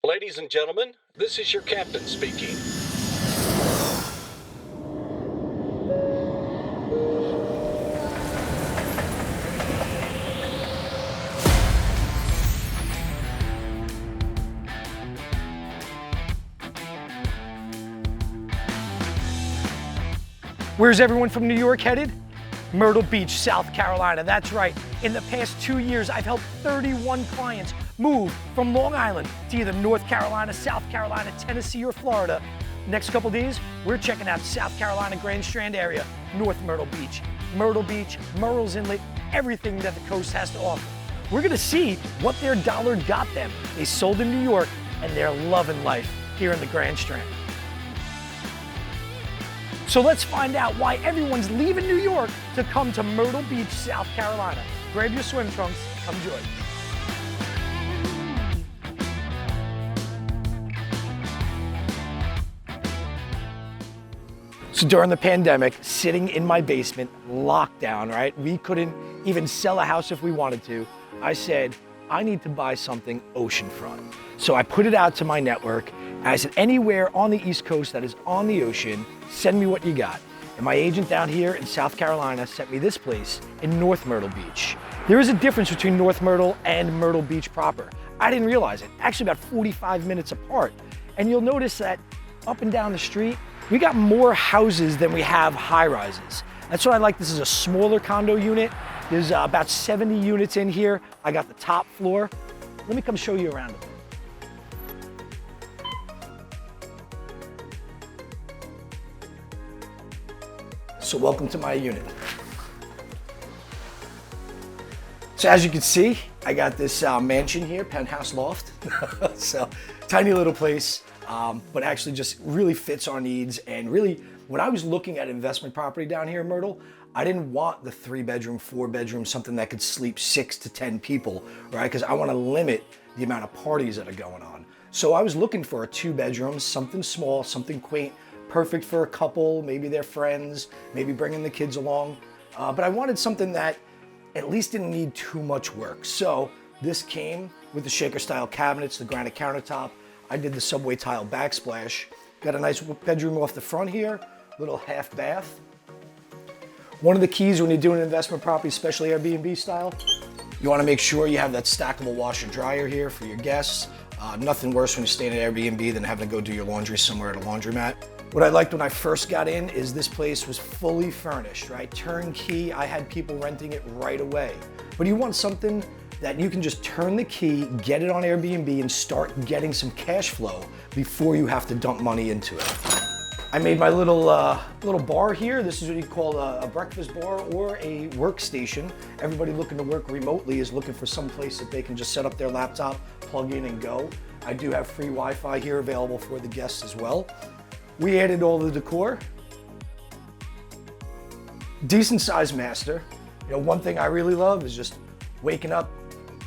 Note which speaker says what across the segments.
Speaker 1: Ladies and gentlemen, this is your captain speaking.
Speaker 2: Where's everyone from New York headed? Myrtle Beach, South Carolina. That's right. In the past 2 years, I've helped 31 clients move from Long Island to either North Carolina, South Carolina, Tennessee, or Florida. Next couple days, we're checking out South Carolina Grand Strand area, North Myrtle Beach, Murrells Inlet, everything that the coast has to offer. We're gonna see what their dollar got them. They sold in New York and they're loving life here in the Grand Strand. So let's find out why everyone's leaving New York to come to Myrtle Beach, South Carolina. Grab your swim trunks, come join us. So during the pandemic, sitting in my basement, lockdown, right? We couldn't even sell a house if we wanted to. I said, I need to buy something oceanfront. So I put it out to my network. I said, anywhere on the East Coast that is on the ocean, send me what you got. And my agent down here in South Carolina sent me this place in North Myrtle Beach. There is a difference between North Myrtle and Myrtle Beach proper. I didn't realize it, actually about 45 minutes apart. And you'll notice that up and down the street, we got more houses than we have high rises. That's what I like. This is a smaller condo unit. There's about 70 units in here. I got the top floor. Let me come show you around it. So welcome to my unit. So as you can see, I got this mansion here, penthouse loft. So tiny little place, but actually just really fits our needs. And really, when I was looking at investment property down here in Myrtle, I didn't want the 3-bedroom, 4-bedroom, something that could sleep 6 to 10 people, right? Because I want to limit the amount of parties that are going on. So I was looking for a 2-bedroom, something small, something quaint, perfect for a couple, maybe their friends, maybe bringing the kids along. But I wanted something that at least didn't need too much work. So this came with the shaker style cabinets, the granite countertop. I did the subway tile backsplash. Got a nice bedroom off the front here, little half bath. One of the keys when you're doing an investment property, especially Airbnb style, you wanna make sure you have that stackable washer dryer here for your guests. Nothing worse when you stay in an Airbnb than having to go do your laundry somewhere at a laundromat. What I liked when I first got in is this place was fully furnished, right? Turnkey, I had people renting it right away. But you want something that you can just turn the key, get it on Airbnb, and start getting some cash flow before you have to dump money into it. I made my little bar here. This is what you call a breakfast bar or a workstation. Everybody looking to work remotely is looking for some place that they can just set up their laptop, plug in and go. I do have free Wi-Fi here available for the guests as well. We added all the decor. Decent sized master. You know, one thing I really love is just waking up,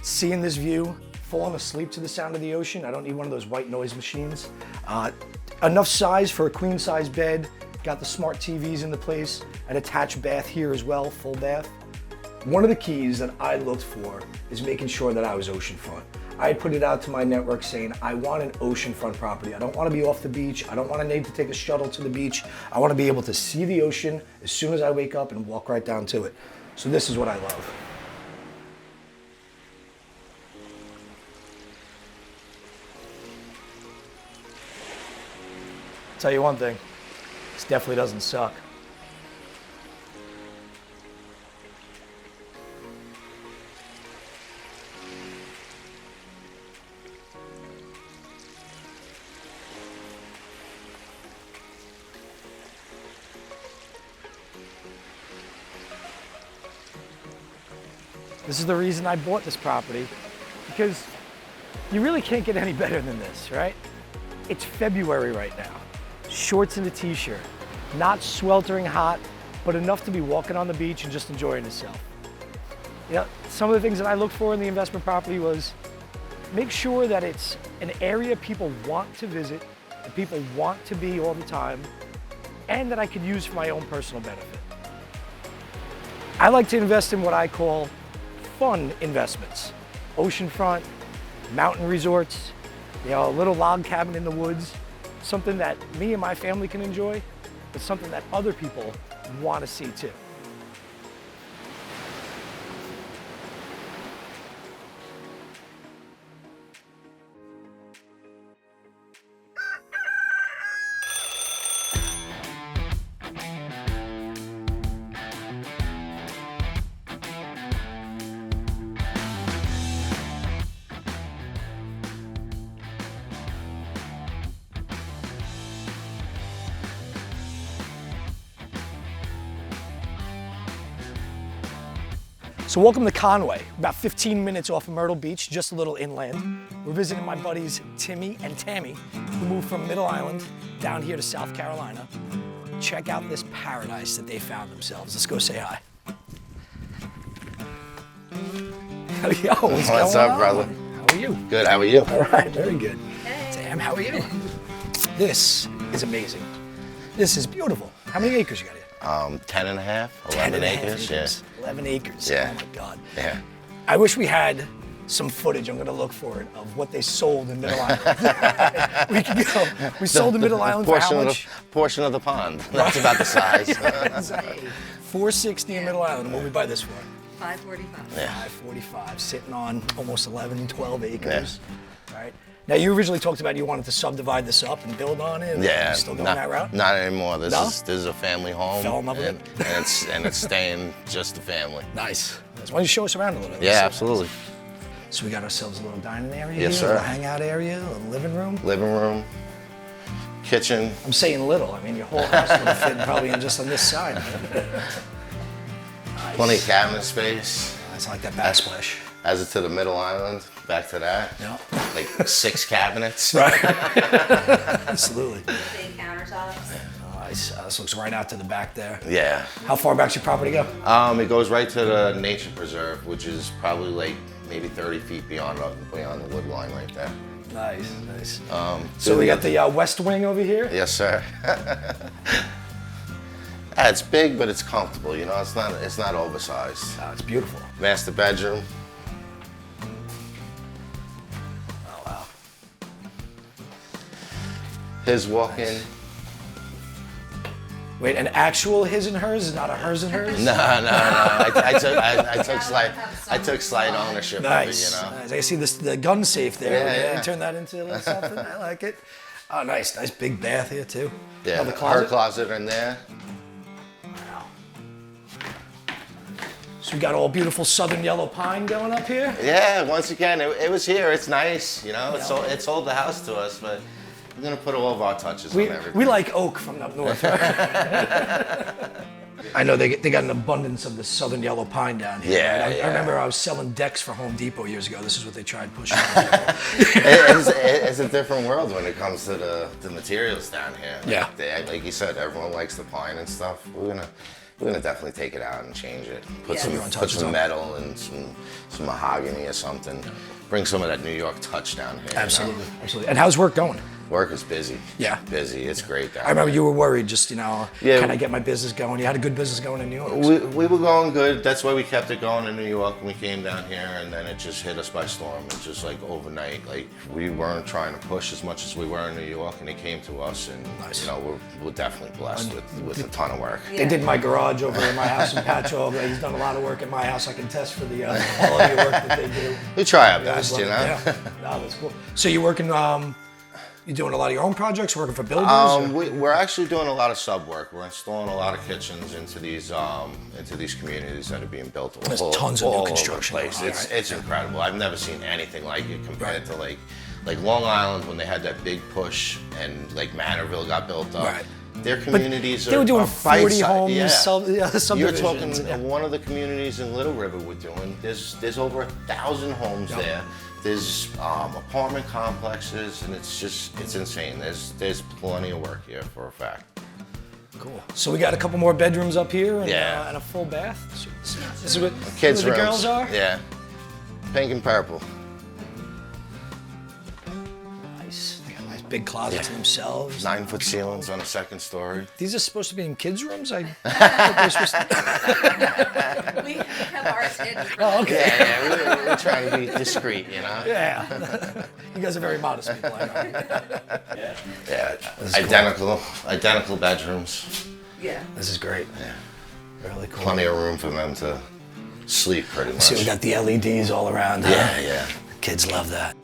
Speaker 2: seeing this view, falling asleep to the sound of the ocean. I don't need one of those white noise machines. Enough size for a queen size bed. Got the smart TVs in the place. An attached bath here as well, full bath. One of the keys that I looked for is making sure that I was oceanfront. I put it out to my network saying, I want an oceanfront property. I don't want to be off the beach. I don't want to need to take a shuttle to the beach. I want to be able to see the ocean as soon as I wake up and walk right down to it. So this is what I love. Tell you one thing, this definitely doesn't suck. This is the reason I bought this property, because you really can't get any better than this, right? It's February right now. Shorts and a t-shirt, not sweltering hot, but enough to be walking on the beach and just enjoying yourself. You know, some of the things that I looked for in the investment property was make sure that it's an area people want to visit, that people want to be all the time, and that I could use for my own personal benefit. I like to invest in what I call fun investments. Oceanfront, mountain resorts, You know, a little log cabin in the woods, something that me and my family can enjoy, but something that other people want to see too. So welcome to Conway, about 15 minutes off of Myrtle Beach, just a little inland. We're visiting my buddies Timmy and Tammy, who moved from Middle Island down here to South Carolina. Check out this paradise that they found themselves. Let's go say hi. Yo,
Speaker 3: What's up, brother?
Speaker 2: How are you?
Speaker 3: Good, how are you?
Speaker 2: All right, very good. Tam, how are you? This is amazing. This is beautiful. How many acres you got here?
Speaker 3: 10 and a half, 11 acres, yeah.
Speaker 2: 11 acres,
Speaker 3: Yeah.
Speaker 2: Oh my God.
Speaker 3: Yeah.
Speaker 2: I wish we had some footage, I'm gonna look for it, of what they sold in Middle Island. We can go, we sold in Middle Island for how much?
Speaker 3: Portion of the pond, that's about the size.
Speaker 2: Exactly. $460 in Middle Island, what we buy this for?
Speaker 4: $545.
Speaker 3: Yeah.
Speaker 2: $545, sitting on almost 11, 12 acres. Yeah. All right. Now you originally talked about you wanted to subdivide this up and build on it.
Speaker 3: Yeah.
Speaker 2: You still going that route?
Speaker 3: Not anymore. This
Speaker 2: No?
Speaker 3: is a family home.
Speaker 2: Fell in love with it?
Speaker 3: And it's staying just the family.
Speaker 2: Nice. Why don't you show us around a little bit?
Speaker 3: Yeah, absolutely.
Speaker 2: So we got ourselves a little dining area
Speaker 3: Yes,
Speaker 2: here,
Speaker 3: sir.
Speaker 2: a little hangout area, a living room.
Speaker 3: Living room, kitchen.
Speaker 2: I'm saying little. I mean, your whole house would fit probably in just on this side. Nice.
Speaker 3: Plenty of cabinet space.
Speaker 2: It's like that backsplash.
Speaker 3: As it to the Middle Island, back to that.
Speaker 2: Yeah.
Speaker 3: Like 6 cabinets.
Speaker 2: Right. Absolutely.
Speaker 4: Big countertops.
Speaker 2: Nice. This looks right out to the back there.
Speaker 3: Yeah.
Speaker 2: How far back's your property go?
Speaker 3: It goes right to the nature preserve, which is probably like maybe 30 feet beyond the wood line right there.
Speaker 2: Nice, nice.
Speaker 3: So
Speaker 2: we got the west wing over here.
Speaker 3: Yes, sir. Yeah, it's big, but it's comfortable. You know, it's not oversized.
Speaker 2: Oh, it's beautiful.
Speaker 3: Master bedroom.
Speaker 2: Oh wow.
Speaker 3: His walk-in.
Speaker 2: Wait, an actual his and hers is not a hers and hers?
Speaker 3: No. I took slight ownership
Speaker 2: Nice.
Speaker 3: of it. You know.
Speaker 2: Nice. I see the gun safe there.
Speaker 3: Yeah, yeah.
Speaker 2: Turn that into a little something. I like it. Oh, nice. Nice big bath here too.
Speaker 3: Yeah.
Speaker 2: Oh, the closet?
Speaker 3: Her closet in there.
Speaker 2: Wow. So we got all beautiful southern yellow pine going up here.
Speaker 3: Yeah. Once again, it was here. It's nice. You know, it sold the house to us, but we're gonna put all of our touches on everything.
Speaker 2: We like oak from up north. I know they got an abundance of the southern yellow pine down here.
Speaker 3: Yeah,
Speaker 2: right? I
Speaker 3: yeah.
Speaker 2: remember I was selling decks for Home Depot years ago. This is what they tried pushing.
Speaker 3: It's a different world when it comes to the materials down here.
Speaker 2: Yeah.
Speaker 3: Like you said, everyone likes the pine and stuff. We're gonna definitely take it out and change it. Put
Speaker 2: everyone
Speaker 3: some
Speaker 2: touches on it.
Speaker 3: metal and some mahogany or something. Bring some of that New York touch down here.
Speaker 2: Absolutely, absolutely. And how's work going?
Speaker 3: Work is busy.
Speaker 2: Yeah.
Speaker 3: Busy. It's great down
Speaker 2: I remember
Speaker 3: there.
Speaker 2: you were worried, just, you know,
Speaker 3: Yeah.
Speaker 2: can I get my business going? You had a good business going in New York.
Speaker 3: We were going good. That's why we kept it going in New York when we came down here, and then it just hit us by storm. It's just like overnight. Like we weren't trying to push as much as we were in New York, and it came to us. And
Speaker 2: Nice.
Speaker 3: you know, we're definitely blessed with a ton of work.
Speaker 2: They did my garage over in my house in Patchogue. He's done a lot of work at my house. I can test for the quality of work that they do.
Speaker 3: We try our
Speaker 2: I always
Speaker 3: best, you know.
Speaker 2: love it. Yeah. No, that's cool. So you're working, you doing a lot of your own projects, working for builders? or-
Speaker 3: We're actually doing a lot of sub work. We're installing a lot of kitchens into these communities that are being built all,
Speaker 2: There's tons of new
Speaker 3: all over the
Speaker 2: construction
Speaker 3: place.
Speaker 2: going on,
Speaker 3: It's
Speaker 2: right?
Speaker 3: it's incredible. I've never seen anything like it compared to like Long Island when they had that big push and like Manorville got built up.
Speaker 2: Right.
Speaker 3: Their communities
Speaker 2: they were doing
Speaker 3: are
Speaker 2: 40
Speaker 3: bite-sized.
Speaker 2: homes,
Speaker 3: Yeah. You're
Speaker 2: subdivisions.
Speaker 3: talking
Speaker 2: Yeah.
Speaker 3: one of the communities in Little River we're doing. There's over 1,000 homes there. There's apartment complexes, and it's insane. There's plenty of work here for a fact.
Speaker 2: Cool. So we got a couple more bedrooms up here and,
Speaker 3: Yeah.
Speaker 2: and a full bath. This is what
Speaker 3: Kids'
Speaker 2: where the
Speaker 3: rooms.
Speaker 2: girls are?
Speaker 3: Yeah. Pink and purple.
Speaker 2: Nice. They got nice big closet
Speaker 3: Yeah.
Speaker 2: to themselves.
Speaker 3: 9-foot ceilings on the second story.
Speaker 2: These are supposed to be in kids' rooms? I thought they were supposed to...
Speaker 4: We have ours hidden.
Speaker 2: Oh, okay.
Speaker 3: Yeah, we're trying to be discreet, you know?
Speaker 2: Yeah. You guys are very modest people, I know.
Speaker 3: Yeah, identical bedrooms.
Speaker 4: Yeah.
Speaker 2: This is great.
Speaker 3: Yeah.
Speaker 2: Really cool.
Speaker 3: Plenty of room for them to sleep pretty much.
Speaker 2: See, we got the LEDs all around.
Speaker 3: Yeah.
Speaker 2: Kids love that.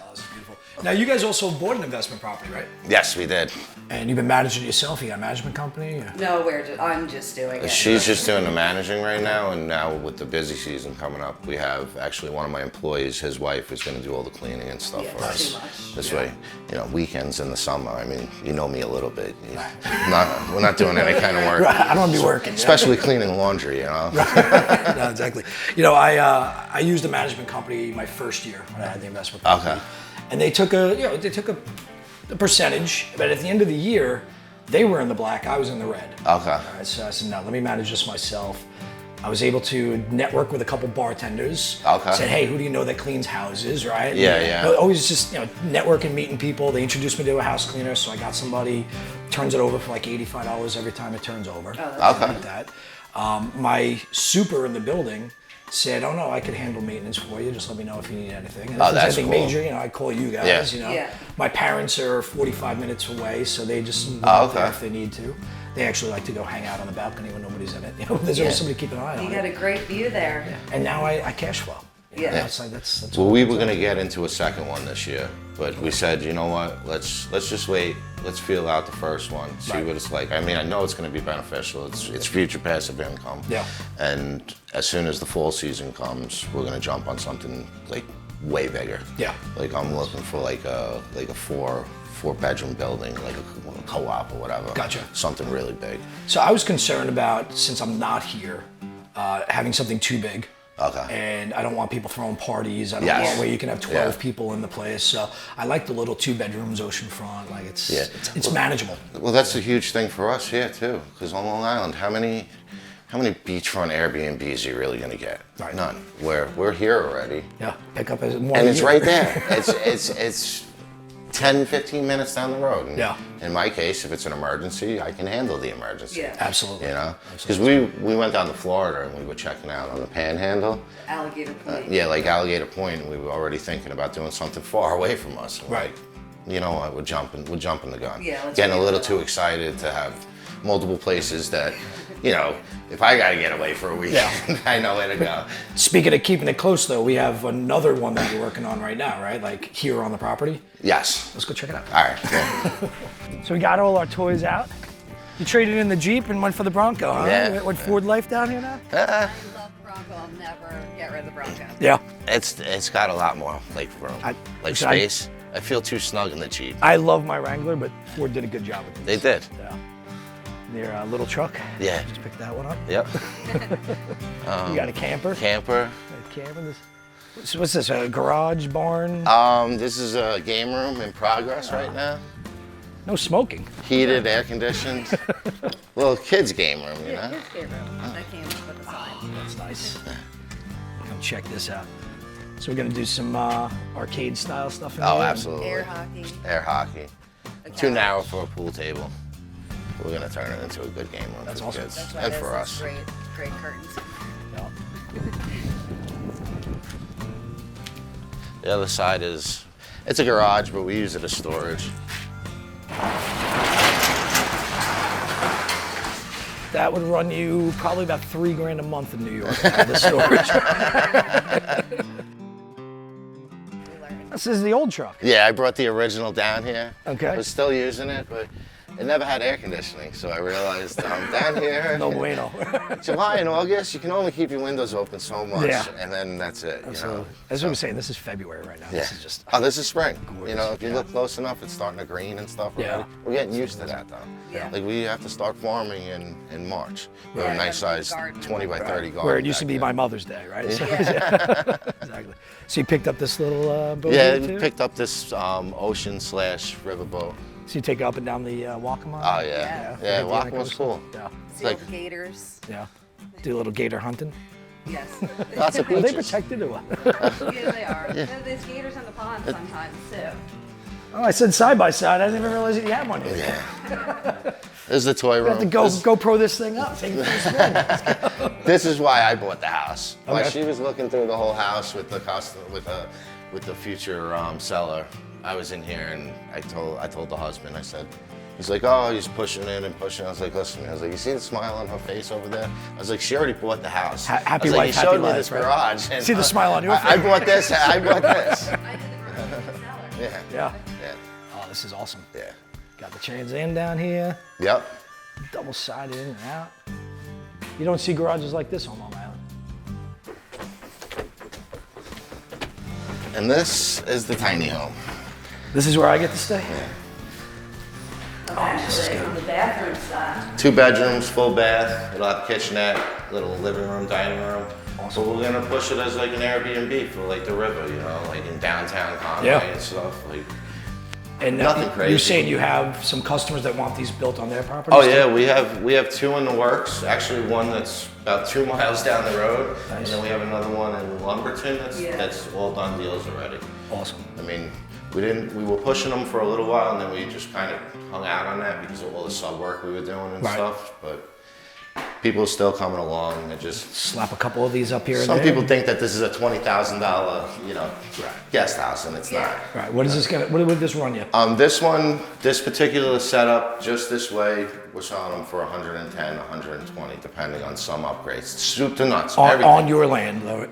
Speaker 2: Oh, this is beautiful. Now, you guys also bought an investment property, right?
Speaker 3: Yes, we did.
Speaker 2: And you've been managing it yourself? You got a management company? Or?
Speaker 4: No, I'm just doing it.
Speaker 3: She's just doing the managing right now, and now with the busy season coming up, we have actually one of my employees, his wife, is going to do all the cleaning and stuff
Speaker 4: Yeah,
Speaker 3: for
Speaker 4: it's
Speaker 3: us.
Speaker 4: too much.
Speaker 3: This way, weekends in the summer. I mean, you know me a little bit. We're not doing any kind of work.
Speaker 2: Right, I don't want to be working.
Speaker 3: Especially cleaning laundry,
Speaker 2: No, exactly. I used a management company my first year when I had the investment company.
Speaker 3: Okay.
Speaker 2: And they took a percentage, but at the end of the year, they were in the black, I was in the red.
Speaker 3: Okay.
Speaker 2: All right, so I said, no, let me manage this myself. I was able to network with a couple bartenders.
Speaker 3: Okay.
Speaker 2: Said, hey, who do you know that cleans houses, right?
Speaker 3: Yeah.
Speaker 2: Always just networking, meeting people. They introduced me to a house cleaner, so I got somebody, turns it over for like $85 every time it turns over.
Speaker 4: Oh, that's
Speaker 3: Okay.
Speaker 2: Like that. My super in the building said, oh no, I could handle maintenance for you. Just let me know if you need anything. And if there's
Speaker 3: that's
Speaker 2: anything
Speaker 3: cool.
Speaker 2: major, I call you guys.
Speaker 3: Yeah.
Speaker 4: Yeah.
Speaker 2: My parents are 45 minutes away, so they just move
Speaker 3: Oh,
Speaker 2: out there
Speaker 3: okay.
Speaker 2: if they need to. They actually like to go hang out on the balcony when nobody's in it. There's always somebody keeping an eye on
Speaker 4: You
Speaker 2: it.
Speaker 4: got a great view there.
Speaker 2: And now I cash flow.
Speaker 4: Yeah.
Speaker 2: That's like that's
Speaker 3: Well, we were going to get into a second one this year, but we said, you know what? Let's just wait. Let's feel out the first one, see
Speaker 2: Right.
Speaker 3: what it's like. I mean, I know it's going to be beneficial. It's future passive income.
Speaker 2: Yeah.
Speaker 3: And as soon as the fall season comes, we're going to jump on something like way bigger.
Speaker 2: Yeah.
Speaker 3: Like I'm looking for like a four-bedroom building, like a co-op or whatever.
Speaker 2: Gotcha.
Speaker 3: Something really big.
Speaker 2: So I was concerned about, since I'm not here, having something too big.
Speaker 3: Okay.
Speaker 2: And I don't want people throwing parties. I don't
Speaker 3: Yes.
Speaker 2: want where you can have 12
Speaker 3: Yeah.
Speaker 2: people in the place. So I like the little 2 bedrooms, oceanfront. Like it's
Speaker 3: Yeah.
Speaker 2: manageable.
Speaker 3: Well, that's a huge thing for us here too, because on Long Island, how many beachfront Airbnbs are you really gonna get?
Speaker 2: Right.
Speaker 3: None. We're here already,
Speaker 2: Yeah, pick up as more.
Speaker 3: and
Speaker 2: a
Speaker 3: it's
Speaker 2: year.
Speaker 3: right there. It's 10, 15 minutes down the road. And
Speaker 2: Yeah.
Speaker 3: In my case, if it's an emergency, I can handle the emergency.
Speaker 4: Yeah.
Speaker 2: Absolutely.
Speaker 3: Because we went down to Florida and we were checking out on the Panhandle.
Speaker 4: Alligator Point.
Speaker 3: Yeah, like Alligator Point, and we were already thinking about doing something far away from us. And
Speaker 2: Right.
Speaker 3: Like, you know what? We're jumping the gun.
Speaker 4: Yeah, let's
Speaker 3: Getting a
Speaker 4: wait
Speaker 3: little
Speaker 4: for
Speaker 3: too
Speaker 4: that.
Speaker 3: excited to have multiple places that, if I gotta get away for a week,
Speaker 2: Yeah.
Speaker 3: I know where to go.
Speaker 2: Speaking of keeping it close, though, we have another one that you're working on right now, right? Like here on the property.
Speaker 3: Yes.
Speaker 2: Let's go check it out.
Speaker 3: All right. Yeah.
Speaker 2: So we got all our toys out. You traded in the Jeep and went for the Bronco, huh?
Speaker 3: Yeah.
Speaker 2: What Ford Life down here now?
Speaker 4: I love Bronco. I'll never get rid of the Bronco.
Speaker 2: Yeah.
Speaker 3: It's got a lot more like room, like
Speaker 2: listen,
Speaker 3: space. I feel too snug in the Jeep.
Speaker 2: I love my Wrangler, but Ford did a good job with
Speaker 3: They
Speaker 2: this.
Speaker 3: did.
Speaker 2: Yeah. Their little truck.
Speaker 3: Yeah.
Speaker 2: Just picked that one up.
Speaker 3: Yep.
Speaker 2: You got a camper.
Speaker 3: Camper.
Speaker 2: What's this? A garage, barn?
Speaker 3: This is a game room in progress right now.
Speaker 2: No smoking.
Speaker 3: Heated, air conditioned. Little kids game room, you know.
Speaker 4: Here's the room. That came with the sign.
Speaker 2: That's nice. Come check this out. So we're gonna do some arcade style stuff in
Speaker 3: Oh,
Speaker 2: here.
Speaker 3: absolutely.
Speaker 4: Air hockey.
Speaker 3: Air hockey.
Speaker 4: a
Speaker 3: Too
Speaker 4: couch.
Speaker 3: narrow for a pool table. We're gonna turn it into a good game room
Speaker 2: That's
Speaker 3: for
Speaker 2: awesome.
Speaker 3: kids
Speaker 4: That's why
Speaker 3: and
Speaker 4: there's
Speaker 3: for
Speaker 4: those
Speaker 3: us.
Speaker 4: Great curtains.
Speaker 2: Yeah.
Speaker 3: The other side it's a garage, but we use it as storage.
Speaker 2: That would run you probably about $3,000 a month in New York. The storage. This is the old truck.
Speaker 3: Yeah, I brought the original down here.
Speaker 2: Okay.
Speaker 3: We're still using it, but it never had air conditioning, so I realized down here,
Speaker 2: No bueno.
Speaker 3: July and August, you can only keep your windows open so much,
Speaker 2: Yeah.
Speaker 3: and then that's it.
Speaker 2: So, as we were saying, this is February right now.
Speaker 3: Yeah.
Speaker 2: This is just
Speaker 3: Oh, this is spring.
Speaker 2: Gorgeous.
Speaker 3: If you look close enough, it's starting to green and stuff already.
Speaker 2: Yeah.
Speaker 3: We're getting used to that, though.
Speaker 4: Yeah.
Speaker 3: Like, we have to start farming in March. We have a
Speaker 4: Yeah,
Speaker 3: nice
Speaker 4: have a
Speaker 3: size
Speaker 4: garden.
Speaker 3: 20 by 30 garden.
Speaker 2: where it used to
Speaker 3: back
Speaker 2: be
Speaker 3: there.
Speaker 2: my Mother's Day, right? So- exactly. So you picked up this little boat
Speaker 3: Yeah,
Speaker 2: here
Speaker 3: we
Speaker 2: too?
Speaker 3: picked up this ocean/riverboat.
Speaker 2: So you take it up and down the Waccamaw?
Speaker 3: Oh, yeah. Yeah, walking was cool.
Speaker 2: Yeah.
Speaker 4: See
Speaker 3: like-
Speaker 4: all the gators.
Speaker 2: Yeah. Do a little gator hunting.
Speaker 4: Yes.
Speaker 3: Lots of
Speaker 2: Are they
Speaker 3: beaches.
Speaker 2: protected or what?
Speaker 4: Yeah, they are. There's gators in the pond sometimes too.
Speaker 2: Oh, I said side by side. I didn't even realize that you had one here.
Speaker 3: Yeah. This is the toy room.
Speaker 2: We have to go GoPro this thing up. Take it for a spin. Let's go.
Speaker 3: This is why I bought the house. While
Speaker 2: Okay.
Speaker 3: she was looking through the whole house with the with the future seller, I was in here and I told the husband. I said, he's like, oh, he's pushing in and pushing. I was like, listen, I was like, you see the smile on her face over there? I was like, she already bought the house.
Speaker 2: Happy
Speaker 3: I was like,
Speaker 2: wife,
Speaker 3: he showed
Speaker 2: happy
Speaker 3: me
Speaker 2: life,
Speaker 3: this
Speaker 2: right?
Speaker 3: garage. And,
Speaker 2: See the smile on your
Speaker 3: I
Speaker 2: face.
Speaker 3: bought this. I bought this.
Speaker 4: I did the garage with the seller.
Speaker 3: Yeah.
Speaker 2: Yeah.
Speaker 3: Yeah.
Speaker 2: Oh, this is awesome.
Speaker 3: Yeah.
Speaker 2: Got the Trans Am down here.
Speaker 3: Yep.
Speaker 2: Double sided in and out. You don't see garages like this on Long Island.
Speaker 3: And this is the tiny home.
Speaker 2: This is where I get to stay.
Speaker 4: Actually, on the bathroom side.
Speaker 3: 2 bedrooms, full bath, it'll have kitchenette, little living room, dining room. So we're gonna push it as like an Airbnb for like the river, you know, like in downtown Conway
Speaker 2: Yeah.
Speaker 3: and stuff. Like,
Speaker 2: And
Speaker 3: Nothing crazy.
Speaker 2: You're saying you have some customers that want these built on their property?
Speaker 3: oh yeah, we have 2 in the works. Actually, one that's about 2 miles down the road, and
Speaker 2: Nice.
Speaker 3: then we have another one in Lumberton that's all done deals already.
Speaker 2: Awesome.
Speaker 3: I mean, we were pushing them for a little while, and then we just kind of hung out on that because of all the sub work we were doing and
Speaker 2: Right.
Speaker 3: stuff. But people are still coming along. They're just
Speaker 2: Slap a couple of these up here and
Speaker 3: some
Speaker 2: there.
Speaker 3: people think that this is a $20,000, you know, guest house, and it's not.
Speaker 2: Right. What is this gonna? What would this run you?
Speaker 3: This particular setup, just this way, we're selling them for 110, 120, depending on some upgrades. Soup to nuts, everything.
Speaker 2: On your land, though.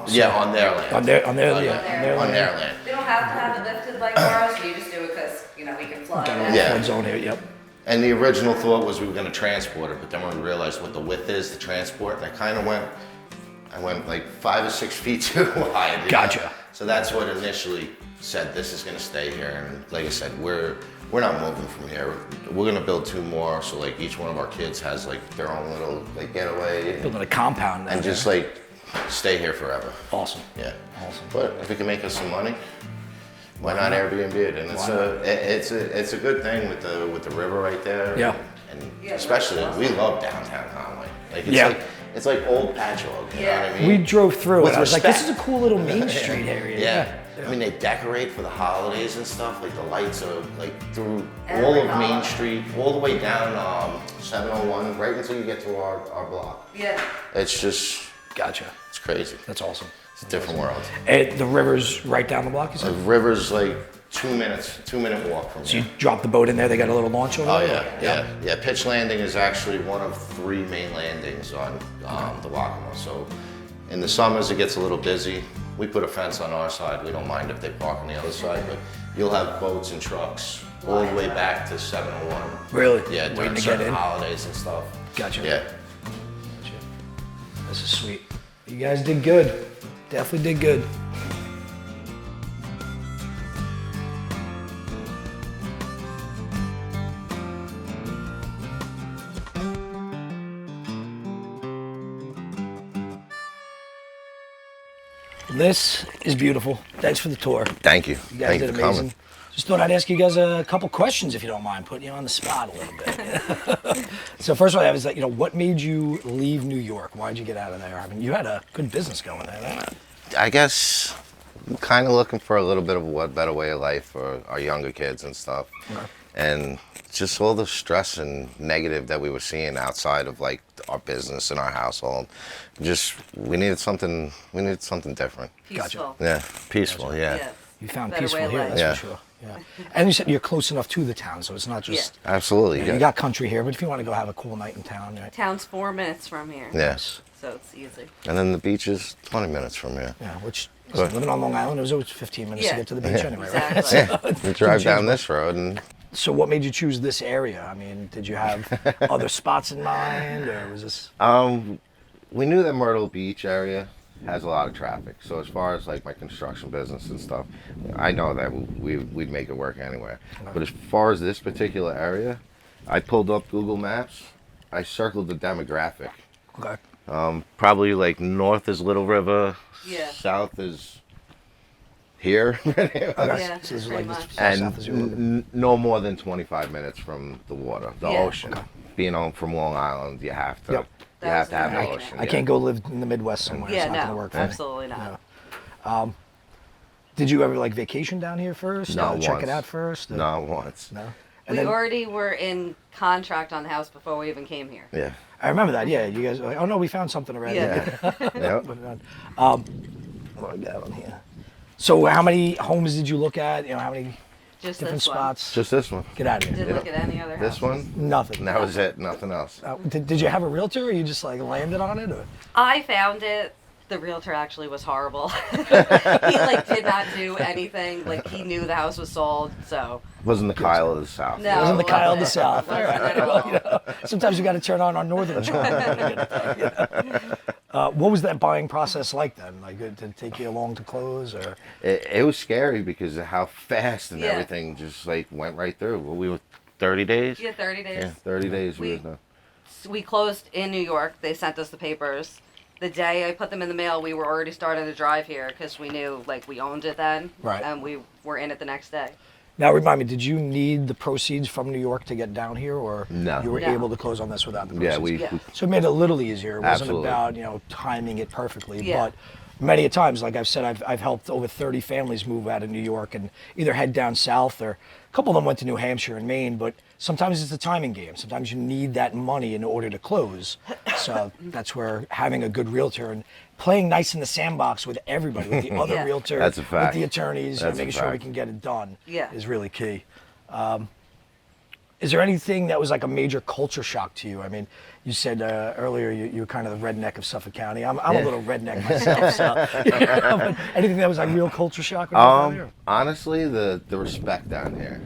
Speaker 3: Yeah, on their land.
Speaker 2: On their
Speaker 3: On
Speaker 2: land.
Speaker 3: their land.
Speaker 4: They don't have to have it lifted like ours. You just do it because, you know, we can flood
Speaker 2: Got a
Speaker 4: it.
Speaker 2: little
Speaker 3: Yeah.
Speaker 2: flood zone here. Yep.
Speaker 3: And the original thought was we were gonna transport it, but then when we realized what the width is to transport, and I went like 5 or 6 feet too wide. you know?
Speaker 2: Gotcha.
Speaker 3: So that's what initially said this is gonna stay here, and like I said, we're not moving from here. We're gonna build 2 more, so like each one of our kids has like their own little like getaway,
Speaker 2: Building a compound. down
Speaker 3: and just
Speaker 2: there.
Speaker 3: like stay here forever.
Speaker 2: Awesome.
Speaker 3: Yeah.
Speaker 2: Awesome.
Speaker 3: But if it can make us some money, why not Airbnb it? And it's a good thing with the river right there.
Speaker 2: Yeah.
Speaker 3: And
Speaker 4: Yeah,
Speaker 3: especially
Speaker 4: that's
Speaker 3: we love downtown Conway. Like it's
Speaker 2: Yeah.
Speaker 3: like it's like old Patchogue. You know what I mean?
Speaker 2: We drove through
Speaker 3: With
Speaker 2: it. I was like, this is
Speaker 3: respect.
Speaker 2: a cool little Main Street area.
Speaker 3: Yeah. I mean, they decorate for the holidays and stuff. Like the lights are like through all
Speaker 4: Every
Speaker 3: of Main
Speaker 4: holiday.
Speaker 3: Street, all the way down 701, right until you get to our block.
Speaker 4: Yeah.
Speaker 3: It's just,
Speaker 2: Gotcha.
Speaker 3: it's crazy.
Speaker 2: That's awesome.
Speaker 3: It's a different world.
Speaker 2: And the river's right down the block, you
Speaker 3: The
Speaker 2: said?
Speaker 3: river's like 2-minute walk from
Speaker 2: So
Speaker 3: here.
Speaker 2: you drop the boat in there, they got a little launch over
Speaker 3: Oh
Speaker 2: there?
Speaker 3: yeah. Pitch Landing is actually one of 3 main landings on the Waccamaw. So in the summers it gets a little busy. We put a fence on our side. We don't mind if they park on the other side, but you'll have boats and trucks all the way back to 701.
Speaker 2: Really?
Speaker 3: Yeah,
Speaker 2: Waiting
Speaker 3: during
Speaker 2: to get
Speaker 3: certain
Speaker 2: in?
Speaker 3: holidays and stuff.
Speaker 2: Gotcha.
Speaker 3: Yeah.
Speaker 2: Gotcha. This is sweet. You guys did good. Definitely did good. This is beautiful. Thanks for the tour.
Speaker 3: Thank you.
Speaker 2: You guys
Speaker 3: Thank
Speaker 2: did
Speaker 3: you for
Speaker 2: amazing.
Speaker 3: coming.
Speaker 2: Just thought I'd ask you guys a couple questions if you don't mind, putting you on the spot a little bit. So first one I have is that, what made you leave New York? Why'd you get out of there? I mean, you had a good business going there, right?
Speaker 3: I guess I'm kind of looking for a little bit of a better way of life for our younger kids and stuff.
Speaker 2: Okay.
Speaker 3: And just all the stress and negative that we were seeing outside of like our business and our household. Just we needed something different.
Speaker 4: Peaceful.
Speaker 3: Yeah, peaceful. Yeah.
Speaker 4: Yes.
Speaker 2: You found
Speaker 4: Better way
Speaker 2: peaceful
Speaker 4: of
Speaker 2: here,
Speaker 4: life.
Speaker 2: that's
Speaker 3: Yeah.
Speaker 2: for sure. Yeah. And you said you're close enough to the town, so it's not just,
Speaker 3: Absolutely.
Speaker 2: you got country here, but if you want to go have a cool night in town, right?
Speaker 4: Town's 4 minutes from here.
Speaker 3: Yes.
Speaker 4: So it's easy.
Speaker 3: And then the beach is 20 minutes from here.
Speaker 2: Yeah, which, listen, living on Long Island, it was always 15 minutes to
Speaker 4: Yeah.
Speaker 2: get to the beach
Speaker 3: Yeah.
Speaker 2: anyway, right?
Speaker 4: Exactly.
Speaker 3: We drive down this road and
Speaker 2: So what made you choose this area? I mean, did you have other spots in mind, or was this?
Speaker 3: we knew that Myrtle Beach area has a lot of traffic. So as far as like my construction business and stuff, I know that we'd make it work anywhere. But as far as this particular area, I pulled up Google Maps. I circled the demographic.
Speaker 2: Okay.
Speaker 3: Probably like north is Little River,
Speaker 4: Yeah.
Speaker 3: south is here,
Speaker 2: Okay.
Speaker 4: Yeah,
Speaker 2: So this is
Speaker 4: pretty
Speaker 2: like this
Speaker 4: much.
Speaker 2: south
Speaker 3: and
Speaker 2: is your little bit.
Speaker 3: no more than 25 minutes from the water, the
Speaker 4: Yeah.
Speaker 3: ocean. Being on from Long Island, you have to.
Speaker 2: Yep.
Speaker 3: You have to have the
Speaker 4: That was
Speaker 3: ocean.
Speaker 2: I
Speaker 3: yeah.
Speaker 2: can't go live in the Midwest somewhere.
Speaker 4: Yeah,
Speaker 2: it's not
Speaker 4: no,
Speaker 2: gonna work for me.
Speaker 4: absolutely not.
Speaker 2: No. Did you ever like vacation down here first?
Speaker 3: Not
Speaker 2: Check
Speaker 3: once.
Speaker 2: it out first? Or-
Speaker 3: Not once.
Speaker 2: No.
Speaker 4: We already were in contract on the house before we even came here.
Speaker 3: Yeah.
Speaker 2: I remember that. Yeah, you guys were like, oh no, we found something already.
Speaker 4: Yeah.
Speaker 3: Yep.
Speaker 2: Put it on. What do I got on here? So how many homes did you look at? You know, how many
Speaker 4: Just
Speaker 2: different
Speaker 4: this one.
Speaker 2: spots?
Speaker 3: Just this one.
Speaker 2: Get out of here.
Speaker 4: Didn't look at any other house.
Speaker 3: This one.
Speaker 2: Nothing.
Speaker 3: And that was it. Nothing else.
Speaker 2: Did you have a realtor, or you just like landed on it? Or?
Speaker 4: I found it. The realtor actually was horrible. He like did not do anything. Like he knew the house was sold, so.
Speaker 3: Wasn't the Kyle of the South.
Speaker 4: No.
Speaker 2: It wasn't the Kyle of the
Speaker 4: wasn't.
Speaker 2: South. All
Speaker 4: Wasn't
Speaker 2: right.
Speaker 4: at all.
Speaker 2: You know, sometimes you got to turn on our northern charm. What was that buying process like then? Like, did it take you long to close, or?
Speaker 3: It was scary because of how fast and
Speaker 4: Yeah.
Speaker 3: everything just like went right through. Well, we were 30 days.
Speaker 4: Yeah, 30 days.
Speaker 3: Yeah, 30 days. We
Speaker 4: We-
Speaker 3: were done.
Speaker 4: We closed in New York. They sent us the papers. The day I put them in the mail, we were already starting to drive here because we knew like we owned it then.
Speaker 2: Right.
Speaker 4: And we were in it the next day.
Speaker 2: Now remind me, did you need the proceeds from New York to get down here, or
Speaker 3: No.
Speaker 2: you were
Speaker 4: No.
Speaker 2: able to close on this without the proceeds?
Speaker 3: Yeah, we.
Speaker 4: Yeah.
Speaker 2: So it made it a little easier. It wasn't
Speaker 3: Absolutely.
Speaker 2: about, you know, timing it perfectly,
Speaker 4: Yeah.
Speaker 2: but many a times, like I've said, I've helped over 30 families move out of New York and either head down south, or a couple of them went to New Hampshire and Maine, but sometimes it's a timing game. Sometimes you need that money in order to close. So that's where having a good realtor and playing nice in the sandbox with everybody, with the other
Speaker 4: Yeah.
Speaker 2: realtor,
Speaker 3: That's a fact.
Speaker 2: with the attorneys,
Speaker 3: That's a
Speaker 2: making sure we
Speaker 3: fact.
Speaker 2: can get it done
Speaker 4: Yeah.
Speaker 2: is really key. Is there anything that was like a major culture shock to you? I mean, you said earlier you were kind of the redneck of Suffolk County. I'm a little redneck myself, so you know, but anything that was like real culture shock? When you were down here?
Speaker 3: Honestly, the respect down here,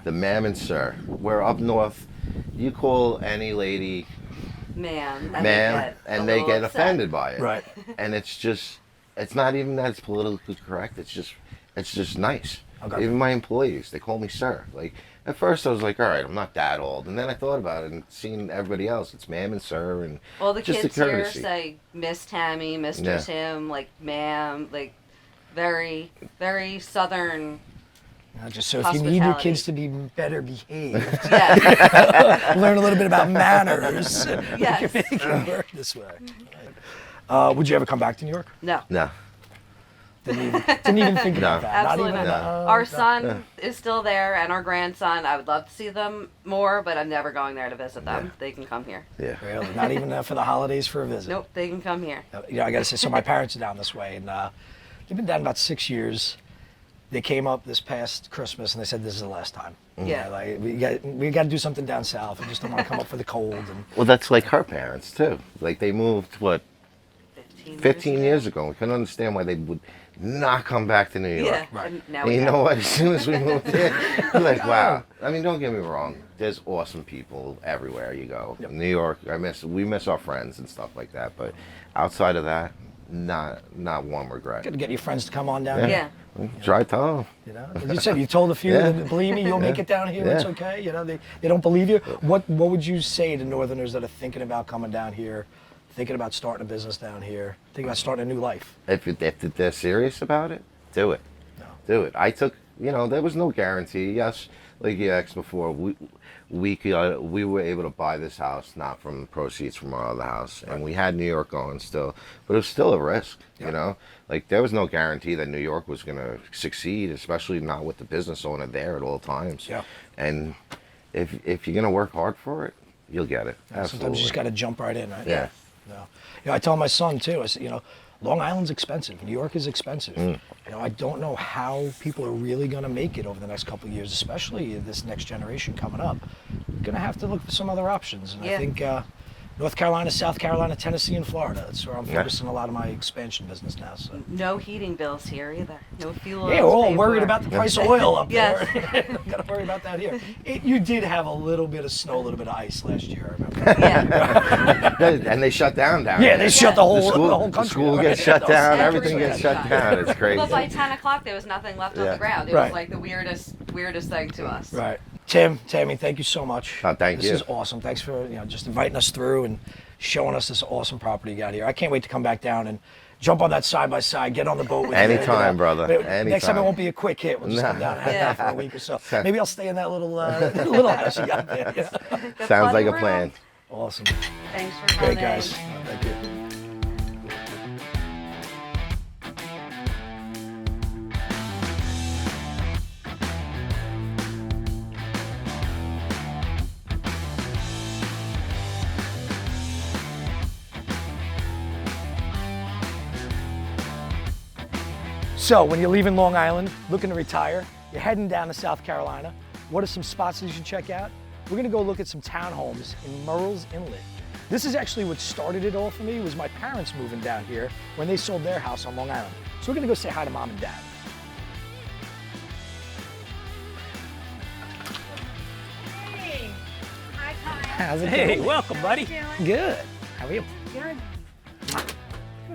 Speaker 3: the ma'am and sir. We're up north. You call any lady
Speaker 4: Ma'am.
Speaker 3: ma'am, and they get
Speaker 4: upset.
Speaker 3: offended by it.
Speaker 2: Right.
Speaker 3: And it's not even that it's politically correct. It's just nice.
Speaker 2: Okay.
Speaker 3: Even my employees, they call me sir. Like at first, I was like, all right, I'm not that old, and then I thought about it and seeing everybody else, it's ma'am and sir, and
Speaker 4: Well, the
Speaker 3: just
Speaker 4: kids
Speaker 3: the
Speaker 4: here
Speaker 3: courtesy.
Speaker 4: say Miss Tammy, Mr.
Speaker 3: Yeah.
Speaker 4: Tim, like ma'am, like very, very southern.
Speaker 2: Just so if you need your kids to be better behaved,
Speaker 4: Yeah.
Speaker 2: learn a little bit about manners.
Speaker 4: Yes.
Speaker 2: You can make it work this way. Would you ever come back to New York?
Speaker 4: No.
Speaker 3: No,
Speaker 2: Didn't even think about
Speaker 3: No.
Speaker 2: that.
Speaker 4: Absolutely
Speaker 2: Not even.
Speaker 3: not.
Speaker 4: Our son is still there, and our grandson. I would love to see them more, but I'm never going there to visit them.
Speaker 3: Yeah.
Speaker 4: They can come here.
Speaker 3: yeah.
Speaker 2: Really, not even for the holidays for a visit.
Speaker 4: Nope, they can come here.
Speaker 2: You know, I gotta say, so my parents are down this way, and they've been down about 6 years. They came up this past Christmas, and they said this is the last time.
Speaker 4: Yeah.
Speaker 2: Like we got to do something down south. We just don't want to come up for the cold. And
Speaker 3: Well, that's like her parents too. Like they moved 15
Speaker 4: 15
Speaker 3: years ago. We couldn't understand why they would not come back to New York.
Speaker 4: Yeah.
Speaker 2: Right.
Speaker 4: And now
Speaker 3: And
Speaker 4: we
Speaker 3: you
Speaker 4: have-
Speaker 3: know what? As soon as we moved here, you're like, wow. I mean, don't get me wrong. There's awesome people everywhere you go.
Speaker 2: Yep.
Speaker 3: New York, we miss our friends and stuff like that. But outside of that, not one regret.
Speaker 2: got to get your friends to come on down
Speaker 4: Yeah.
Speaker 2: here.
Speaker 3: Try Tom.
Speaker 2: You know, as you said, you told a few
Speaker 3: Yeah.
Speaker 2: that believe me, you'll make it down here. It's
Speaker 3: Yeah.
Speaker 2: okay. You know, they don't believe you. What would you say to Northerners that are thinking about coming down here, thinking about starting a business down here, thinking about starting a new life?
Speaker 3: If they're serious about it, do it.
Speaker 2: No.
Speaker 3: Do it. I took, there was no guarantee. Yes, like you asked before, we were able to buy this house not from the proceeds from our other house, and we had New York going still, but it was still a risk.
Speaker 2: Yeah.
Speaker 3: You know, like there was no guarantee that New York was going to succeed, especially not with the business owner there at all times.
Speaker 2: Yeah.
Speaker 3: And if you're going to work hard for it, you'll get it.
Speaker 2: Sometimes you just got to jump right in, right?
Speaker 3: Yeah.
Speaker 2: No. You know, I tell my son too. I said, Long Island's expensive. New York is expensive. I don't know how people are really going to make it over the next couple of years, especially this next generation coming up. Going to have to look for some other options. And I
Speaker 4: Yeah.
Speaker 2: think North Carolina, South Carolina, Tennessee, and Florida. That's where I'm
Speaker 3: Yeah.
Speaker 2: focusing a lot of my expansion business now. So.
Speaker 4: No heating bills here either. No fuel.
Speaker 2: Yeah, we're all worried about the price of oil up
Speaker 4: Yes.
Speaker 2: there. Got to worry about that here. You did have a little bit of snow, a little bit of ice last year, I remember.
Speaker 4: Yeah.
Speaker 3: And they shut down
Speaker 2: Yeah,
Speaker 3: there.
Speaker 2: they shut the whole
Speaker 3: the
Speaker 2: country.
Speaker 3: school
Speaker 2: down.
Speaker 3: gets shut down. Everything
Speaker 4: Everywhere
Speaker 3: gets shut
Speaker 4: shut
Speaker 3: down. It's crazy.
Speaker 4: But by 10 o'clock, there was nothing left on
Speaker 3: Yeah.
Speaker 4: the ground. It
Speaker 2: Right.
Speaker 4: was like the weirdest thing to us.
Speaker 2: Right. Tammy, thank you so much.
Speaker 3: Thank
Speaker 2: this
Speaker 3: you.
Speaker 2: is awesome. Thanks for just inviting us through and showing us this awesome property you got here. I can't wait to come back down and jump on that side by side, get on the boat with you.
Speaker 3: Anytime, brother.
Speaker 2: But Next time it
Speaker 3: Anytime.
Speaker 2: won't be a quick hit. We'll just come down and hang out for a week or so. Maybe I'll stay in that little house you got there.
Speaker 4: The
Speaker 3: Sounds
Speaker 4: fun
Speaker 3: like a
Speaker 4: room.
Speaker 3: plan.
Speaker 2: Awesome.
Speaker 4: Thanks for coming.
Speaker 2: Great guys. Thank you. So when you're leaving Long Island, looking to retire, you're heading down to South Carolina, what are some spots that you should check out? We're gonna go look at some townhomes in Murrells Inlet. This is actually what started it all for me, was my parents moving down here when they sold their house on Long Island. So we're gonna go say hi to mom and dad.
Speaker 5: Hey. Hi, Kyle.
Speaker 2: How's it
Speaker 6: Hey,
Speaker 2: going?
Speaker 6: welcome, buddy.
Speaker 2: Good. How are you?
Speaker 5: Good.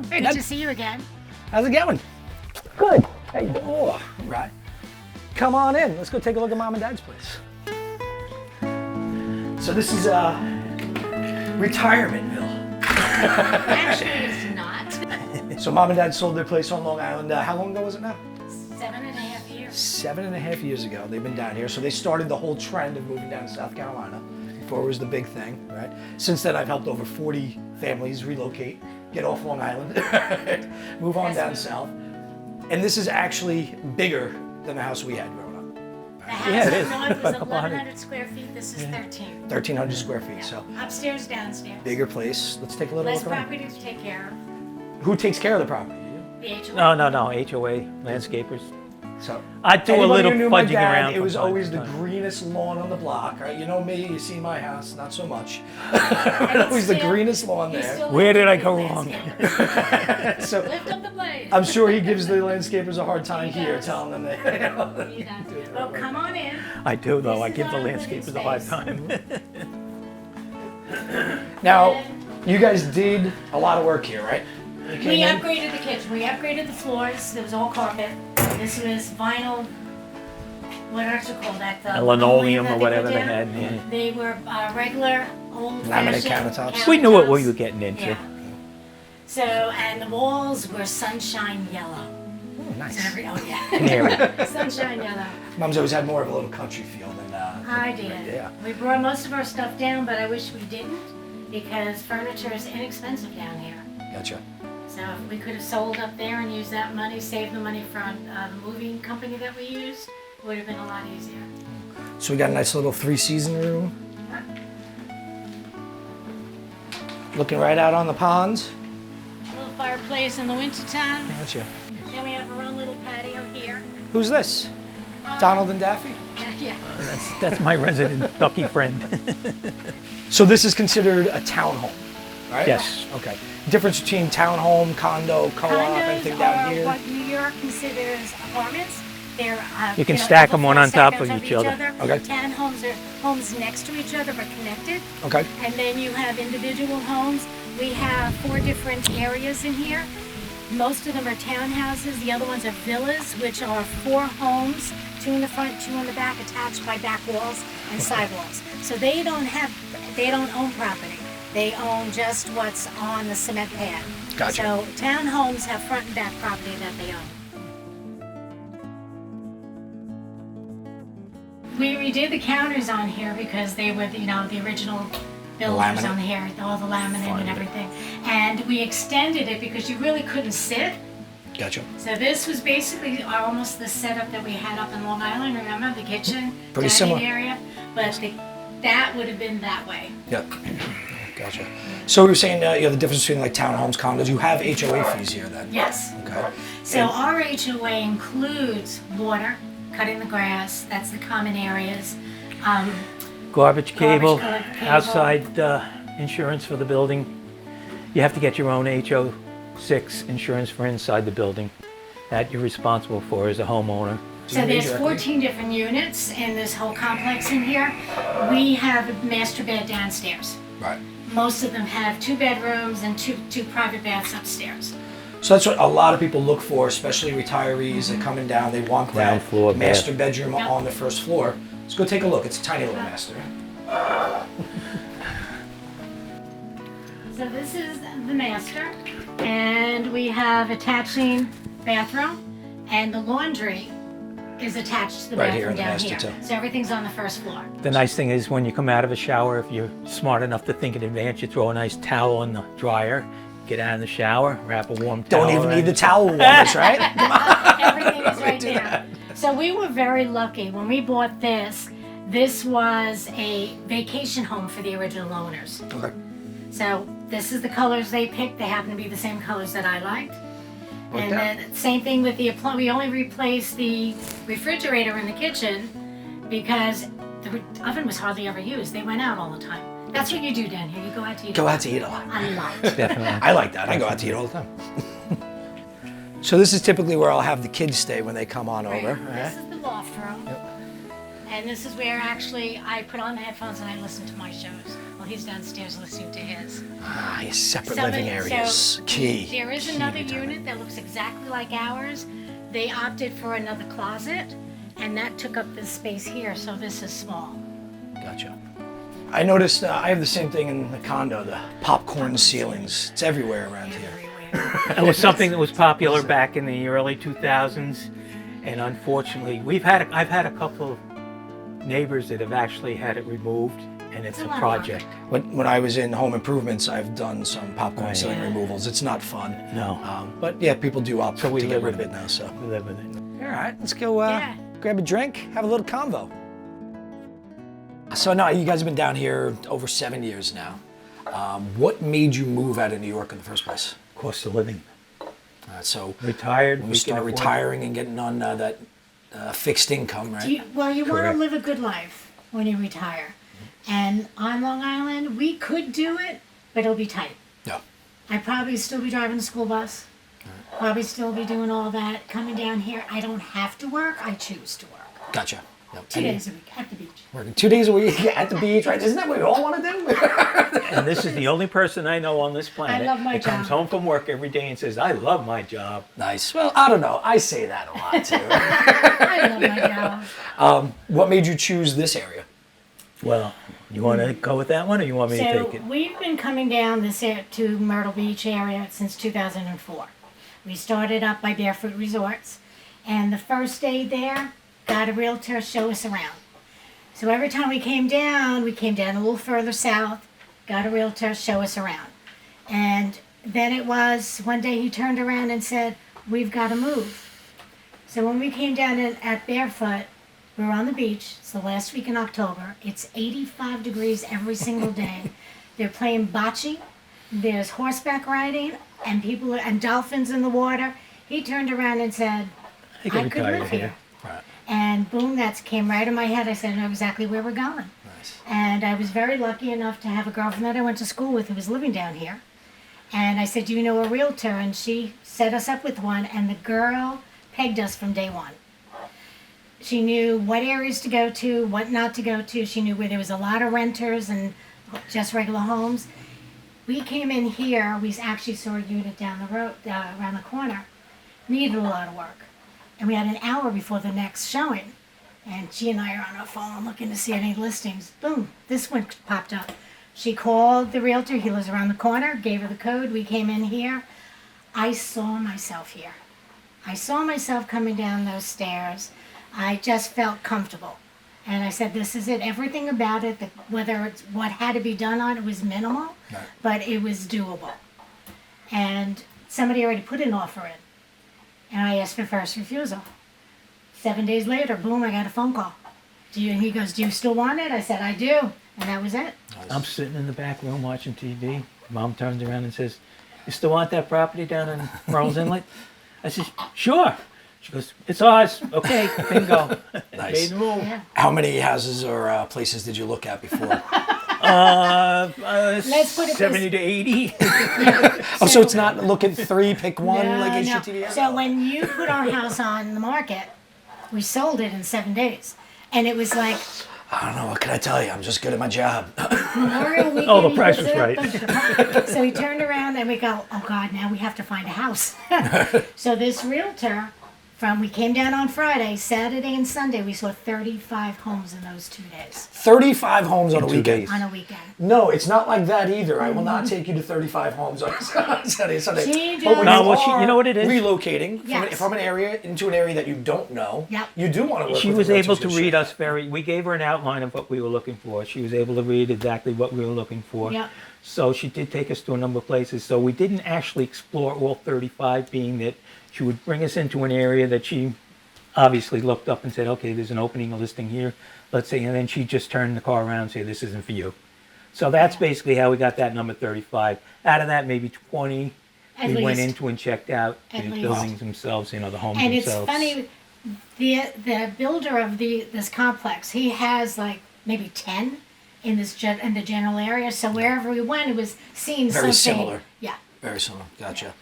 Speaker 2: Hey,
Speaker 5: Good
Speaker 2: Dad.
Speaker 5: to see you again.
Speaker 2: How's it going? Good. Hey, oh, all right. Come on in. Let's go take a look at mom and dad's place. So this is Retirementville.
Speaker 5: Actually, it's not.
Speaker 2: So mom and dad sold their place on Long Island. How long ago was it now?
Speaker 5: 7.5 years.
Speaker 2: 7.5 years ago, they've been down here. So they started the whole trend of moving down to South Carolina. Before it was the big thing, right? Since then, I've helped over 40 families relocate, get off Long Island, move on down south. And this is actually bigger than the house we had growing up.
Speaker 5: The house
Speaker 6: Yeah, it
Speaker 5: up
Speaker 6: is.
Speaker 5: north was
Speaker 6: Couple hundred.
Speaker 5: 1,100 square feet. This is 13.
Speaker 2: 1,300 square feet, so
Speaker 5: Upstairs, downstairs.
Speaker 2: bigger place. Let's take a little
Speaker 5: Less
Speaker 2: look around.
Speaker 5: property to take care of.
Speaker 2: Who takes care of the property? You?
Speaker 5: The HOA.
Speaker 6: No, HOA, landscapers.
Speaker 2: So
Speaker 6: I do a
Speaker 2: anybody
Speaker 6: little
Speaker 2: who knew my
Speaker 6: fudging
Speaker 2: dad,
Speaker 6: around
Speaker 2: it
Speaker 6: from
Speaker 2: was
Speaker 6: time to
Speaker 2: always the
Speaker 6: time.
Speaker 2: greenest lawn on the block, right? You know me, you see my house, not so much. Always the
Speaker 5: Still-
Speaker 2: greenest lawn
Speaker 5: He
Speaker 2: there.
Speaker 5: still
Speaker 6: Where did I
Speaker 5: lives
Speaker 6: go
Speaker 5: with
Speaker 6: wrong?
Speaker 5: landscapers.
Speaker 2: So
Speaker 5: Lift up the blade.
Speaker 2: I'm sure he gives the landscapers a hard time
Speaker 5: He
Speaker 2: here,
Speaker 5: does.
Speaker 2: telling them that.
Speaker 5: He does. Well, come on in.
Speaker 6: I do, though.
Speaker 5: This
Speaker 6: I
Speaker 5: is
Speaker 6: give the
Speaker 5: our living
Speaker 6: landscapers a hard
Speaker 5: space.
Speaker 6: time.
Speaker 2: Now, you guys did a lot of work here, right? You
Speaker 5: We
Speaker 2: came in?
Speaker 5: upgraded the kitchen. We upgraded the floors. It was all carpet. This was vinyl. What else you call that? The
Speaker 6: A linoleum
Speaker 5: that
Speaker 6: or
Speaker 5: they
Speaker 6: whatever
Speaker 5: put
Speaker 6: they
Speaker 5: down.
Speaker 6: had. Yeah.
Speaker 5: They were regular
Speaker 2: Laminate
Speaker 5: old-fashioned
Speaker 2: countertops.
Speaker 6: We knew what
Speaker 5: countertops.
Speaker 6: we were getting into.
Speaker 5: Yeah. So, and the walls were sunshine yellow.
Speaker 2: Oh,
Speaker 5: So
Speaker 2: nice.
Speaker 5: oh yeah,
Speaker 6: Canary.
Speaker 5: sunshine yellow.
Speaker 2: Mom's always had more of a little country feel than.
Speaker 5: I did.
Speaker 2: Yeah.
Speaker 5: We brought most of our stuff down, but I wish we didn't because furniture is inexpensive down here.
Speaker 2: Gotcha.
Speaker 5: So if we could have sold up there and used that money, saved the money from the moving company that we used, it would have been a lot easier.
Speaker 2: So we got a nice little 3-season room. Looking right out on the ponds.
Speaker 5: A little fireplace in the wintertime.
Speaker 2: Gotcha.
Speaker 5: Then we have our own little patio here.
Speaker 2: Who's this? Donald and Daffy?
Speaker 5: Yeah.
Speaker 6: That's my resident ducky friend.
Speaker 2: So this is considered a townhome, right?
Speaker 6: Yes.
Speaker 2: Okay. Difference between townhome, condo, co-op, anything
Speaker 5: Condos
Speaker 2: down
Speaker 5: are
Speaker 2: here?
Speaker 5: what New York considers apartments. They're
Speaker 6: You can
Speaker 5: know,
Speaker 6: stack
Speaker 5: double
Speaker 6: 'em one
Speaker 5: floor
Speaker 6: on top
Speaker 5: stacked
Speaker 6: of each other.
Speaker 2: Okay.
Speaker 5: Townhomes are homes next to each other but connected.
Speaker 2: Okay.
Speaker 5: And then you have individual homes. We have 4 different areas in here. Most of them are townhouses. The other ones are villas, which are 4 homes, 2 in the front, 2 in the back, attached by back walls and side walls. So they don't own property. They own just what's on the cement pad.
Speaker 2: Gotcha.
Speaker 5: So townhomes have front and back property that they own. We redid the counters on here because they were, the original builders
Speaker 2: Laminate.
Speaker 5: on here, all the laminate and everything. And we extended it because you really couldn't sit.
Speaker 2: Gotcha.
Speaker 5: So this was basically almost the setup that we had up in Long Island. Remember the kitchen,
Speaker 2: Pretty
Speaker 5: dining
Speaker 2: similar.
Speaker 5: area, but that would have been that way.
Speaker 2: Yep. Gotcha. So we were saying, the difference between like townhomes, condos. You have HOA fees here then.
Speaker 5: Yes.
Speaker 2: Okay.
Speaker 5: So our HOA includes water, cutting the grass. That's the common areas.
Speaker 6: Garbage cable,
Speaker 5: cable.
Speaker 6: outside insurance for the building. You have to get your own HO6 insurance for inside the building. That you're responsible for as a homeowner.
Speaker 5: So there's 14 different units in this whole complex in here. We have a master bed downstairs.
Speaker 2: Right.
Speaker 5: Most of them have 2 bedrooms and two private baths upstairs.
Speaker 2: So that's what a lot of people look for, especially retirees that coming down. They want
Speaker 6: Ground
Speaker 2: that
Speaker 6: floor bath.
Speaker 2: master bedroom
Speaker 5: Yep.
Speaker 2: on the first floor. Let's go take a look. It's a tiny little master.
Speaker 5: So this is the master, and we have attaching bathroom, and the laundry is attached to the
Speaker 2: Right here
Speaker 5: bathroom
Speaker 2: in the
Speaker 5: down
Speaker 2: master
Speaker 5: here.
Speaker 2: too.
Speaker 5: So everything's on the first floor.
Speaker 6: The nice thing is when you come out of a shower, if you're smart enough to think in advance, you throw a nice towel in the dryer, get out of the shower, wrap a warm towel.
Speaker 2: Don't even
Speaker 6: around
Speaker 2: need the
Speaker 6: you.
Speaker 2: towel warmers, right?
Speaker 5: Everything is right there. So we were very lucky when we bought this. This was a vacation home for the original owners.
Speaker 2: Okay.
Speaker 5: So this is the colors they picked. They happen to be the same colors that I liked. And then same thing with the appliance. We only replaced the refrigerator in the kitchen because the oven was hardly ever used. They went out all the time. That's what you do down here. You go out to eat.
Speaker 2: Go out to eat a lot.
Speaker 5: A lot.
Speaker 6: Definitely.
Speaker 2: I like that. I go out to eat all the time. So this is typically where I'll have the kids stay when they come on over.
Speaker 5: This is the loft room. And this is where actually I put on the headphones and I listen to my shows while he's downstairs listening to his.
Speaker 2: Ah, your separate living areas.
Speaker 5: So
Speaker 2: Key.
Speaker 5: there is
Speaker 2: Key
Speaker 5: another
Speaker 2: retirement.
Speaker 5: unit that looks exactly like ours. They opted for another closet and that took up this space here, so this is small.
Speaker 2: Gotcha. I noticed I have the same thing in the condo, the popcorn ceilings. It's everywhere around here.
Speaker 5: Everywhere.
Speaker 6: It was something that was popular back in the early 2000s, and unfortunately, I've had a couple of neighbors that have actually had it removed, and it's
Speaker 5: It's a
Speaker 6: a
Speaker 5: lot of
Speaker 6: project.
Speaker 2: When I was in home improvements, I've done some popcorn
Speaker 6: Right.
Speaker 2: ceiling
Speaker 5: Yeah.
Speaker 2: removals. It's not fun.
Speaker 6: No.
Speaker 2: But yeah, people do opt
Speaker 6: So we
Speaker 2: to get
Speaker 6: live
Speaker 2: rid of
Speaker 6: with
Speaker 2: it
Speaker 6: it.
Speaker 2: now. So
Speaker 6: We live with it.
Speaker 2: all right, let's go
Speaker 5: Yeah.
Speaker 2: grab a drink, have a little convo. So now you guys have been down here over 7 years now. What made you move out of New York in the first place?
Speaker 6: Cost of living.
Speaker 2: So
Speaker 6: Retired.
Speaker 2: when
Speaker 6: we
Speaker 2: you start
Speaker 6: can afford-
Speaker 2: retiring and getting on that fixed income, right?
Speaker 5: You want to
Speaker 6: Correct.
Speaker 5: live a good life when you retire. And on Long Island, we could do it, but it'll be tight.
Speaker 2: Yeah.
Speaker 5: I'd probably still be driving the school bus. Probably still be doing all that. Coming down here, I don't have to work. I choose to work.
Speaker 2: Gotcha. Yep.
Speaker 5: 2 days a week at the beach.
Speaker 2: Working 2 days a week at the beach, right? Isn't that what we all want to do?
Speaker 6: And this is the only person I know on this planet
Speaker 5: love my
Speaker 6: that comes
Speaker 5: job.
Speaker 6: home from work every day and says, I love my job.
Speaker 2: Nice. Well, I don't know. I say that a lot too.
Speaker 5: I love my job.
Speaker 2: What made you choose this area?
Speaker 6: Well, you want to go with that one, or you want me to
Speaker 5: So
Speaker 6: take it?
Speaker 5: we've been coming down to Myrtle Beach area since 2004. We started up by Barefoot Resorts, and the first day there, got a realtor show us around. So every time we came down a little further south, got a realtor show us around. And then it was, one day he turned around and said, we've got to move. So when we came down at Barefoot, we were on the beach. It's the last week in October. It's 85 degrees every single day. They're playing bocce. There's horseback riding and dolphins in the water. He turned around and said,
Speaker 6: I can
Speaker 5: I could
Speaker 6: retire
Speaker 5: live
Speaker 6: here.
Speaker 5: here. And boom, that came right in my head. I said, I know exactly where we're going.
Speaker 2: Nice.
Speaker 5: And I was very lucky enough to have a girlfriend that I went to school with who was living down here. And I said, do you know a realtor? And she set us up with one, and the girl pegged us from day one. She knew what areas to go to, what not to go to. She knew where there was a lot of renters and just regular homes. We came in here, we actually saw a unit down the road, around the corner. Needed a lot of work. And we had an hour before the next showing. And she and I are on our phone looking to see any listings. Boom, this one popped up. She called the realtor, he lives around the corner, gave her the code, we came in here. I saw myself here. I saw myself coming down those stairs. I just felt comfortable. And I said, this is it. Everything about it, whether it's what had to be done on it was minimal, but it was doable. And somebody already put an offer in. And I asked for first refusal. 7 days later, boom, I got a phone call. He goes, do you still want it? I said, I do. And that was it.
Speaker 6: I'm sitting in the back room watching TV. Mom turns around and says, you still want that property down in Merle's Inlet? I said, sure. She goes, it's ours. Okay, bingo.
Speaker 2: Nice.
Speaker 6: Made the move.
Speaker 5: Yeah.
Speaker 2: How many houses or places did you look at before?
Speaker 5: Let's put it
Speaker 6: 70 to 80.
Speaker 2: Oh, so it's not look at 3, pick one like
Speaker 5: No.
Speaker 2: HGTV?
Speaker 5: So when you put our house on the market, we sold it in 7 days. And it was like
Speaker 2: I don't know, what can I tell you? I'm just good at my job.
Speaker 5: Memorial Weekend.
Speaker 6: Oh, the
Speaker 5: he
Speaker 6: price
Speaker 5: goes
Speaker 6: was
Speaker 5: in,
Speaker 6: right.
Speaker 5: So he turned around and we go, oh God, now we have to find a house. So this realtor, we came down on Friday, Saturday and Sunday, we saw 35 homes in those 2 days.
Speaker 2: 35 homes on a
Speaker 6: 2
Speaker 2: weekend.
Speaker 6: days.
Speaker 5: On a weekend.
Speaker 2: No, it's not like that either. I will not take you to 35 homes on Saturday, Sunday.
Speaker 5: She
Speaker 2: But when
Speaker 5: just-
Speaker 6: No, well, you know what it is?
Speaker 2: Relocating
Speaker 5: Yes.
Speaker 2: from an area into an area that you don't know.
Speaker 5: Yep.
Speaker 2: You do want to work
Speaker 6: She
Speaker 2: with
Speaker 6: was
Speaker 2: realtors
Speaker 6: able to
Speaker 2: that
Speaker 6: read
Speaker 2: shit.
Speaker 6: us we gave her an outline of what we were looking for. She was able to read exactly what we were looking for.
Speaker 5: Yep.
Speaker 6: So she did take us to a number of places. So we didn't actually explore all 35, being that she would bring us into an area that she obviously looked up and said, okay, there's an opening, a listing here, let's say, and then she just turned the car around and say, this isn't for you. So that's basically how we got that number 35. Out of that, maybe 20
Speaker 5: At
Speaker 6: we went
Speaker 5: least.
Speaker 6: into and checked out
Speaker 5: At
Speaker 6: the
Speaker 5: least.
Speaker 6: buildings themselves, the homes
Speaker 5: And it's
Speaker 6: themselves.
Speaker 5: funny, the builder of this complex, he has like maybe 10 in in the general area. So wherever we went, it was seeing
Speaker 2: Very
Speaker 5: something.
Speaker 2: similar.
Speaker 5: Yeah.
Speaker 2: Very similar. Gotcha.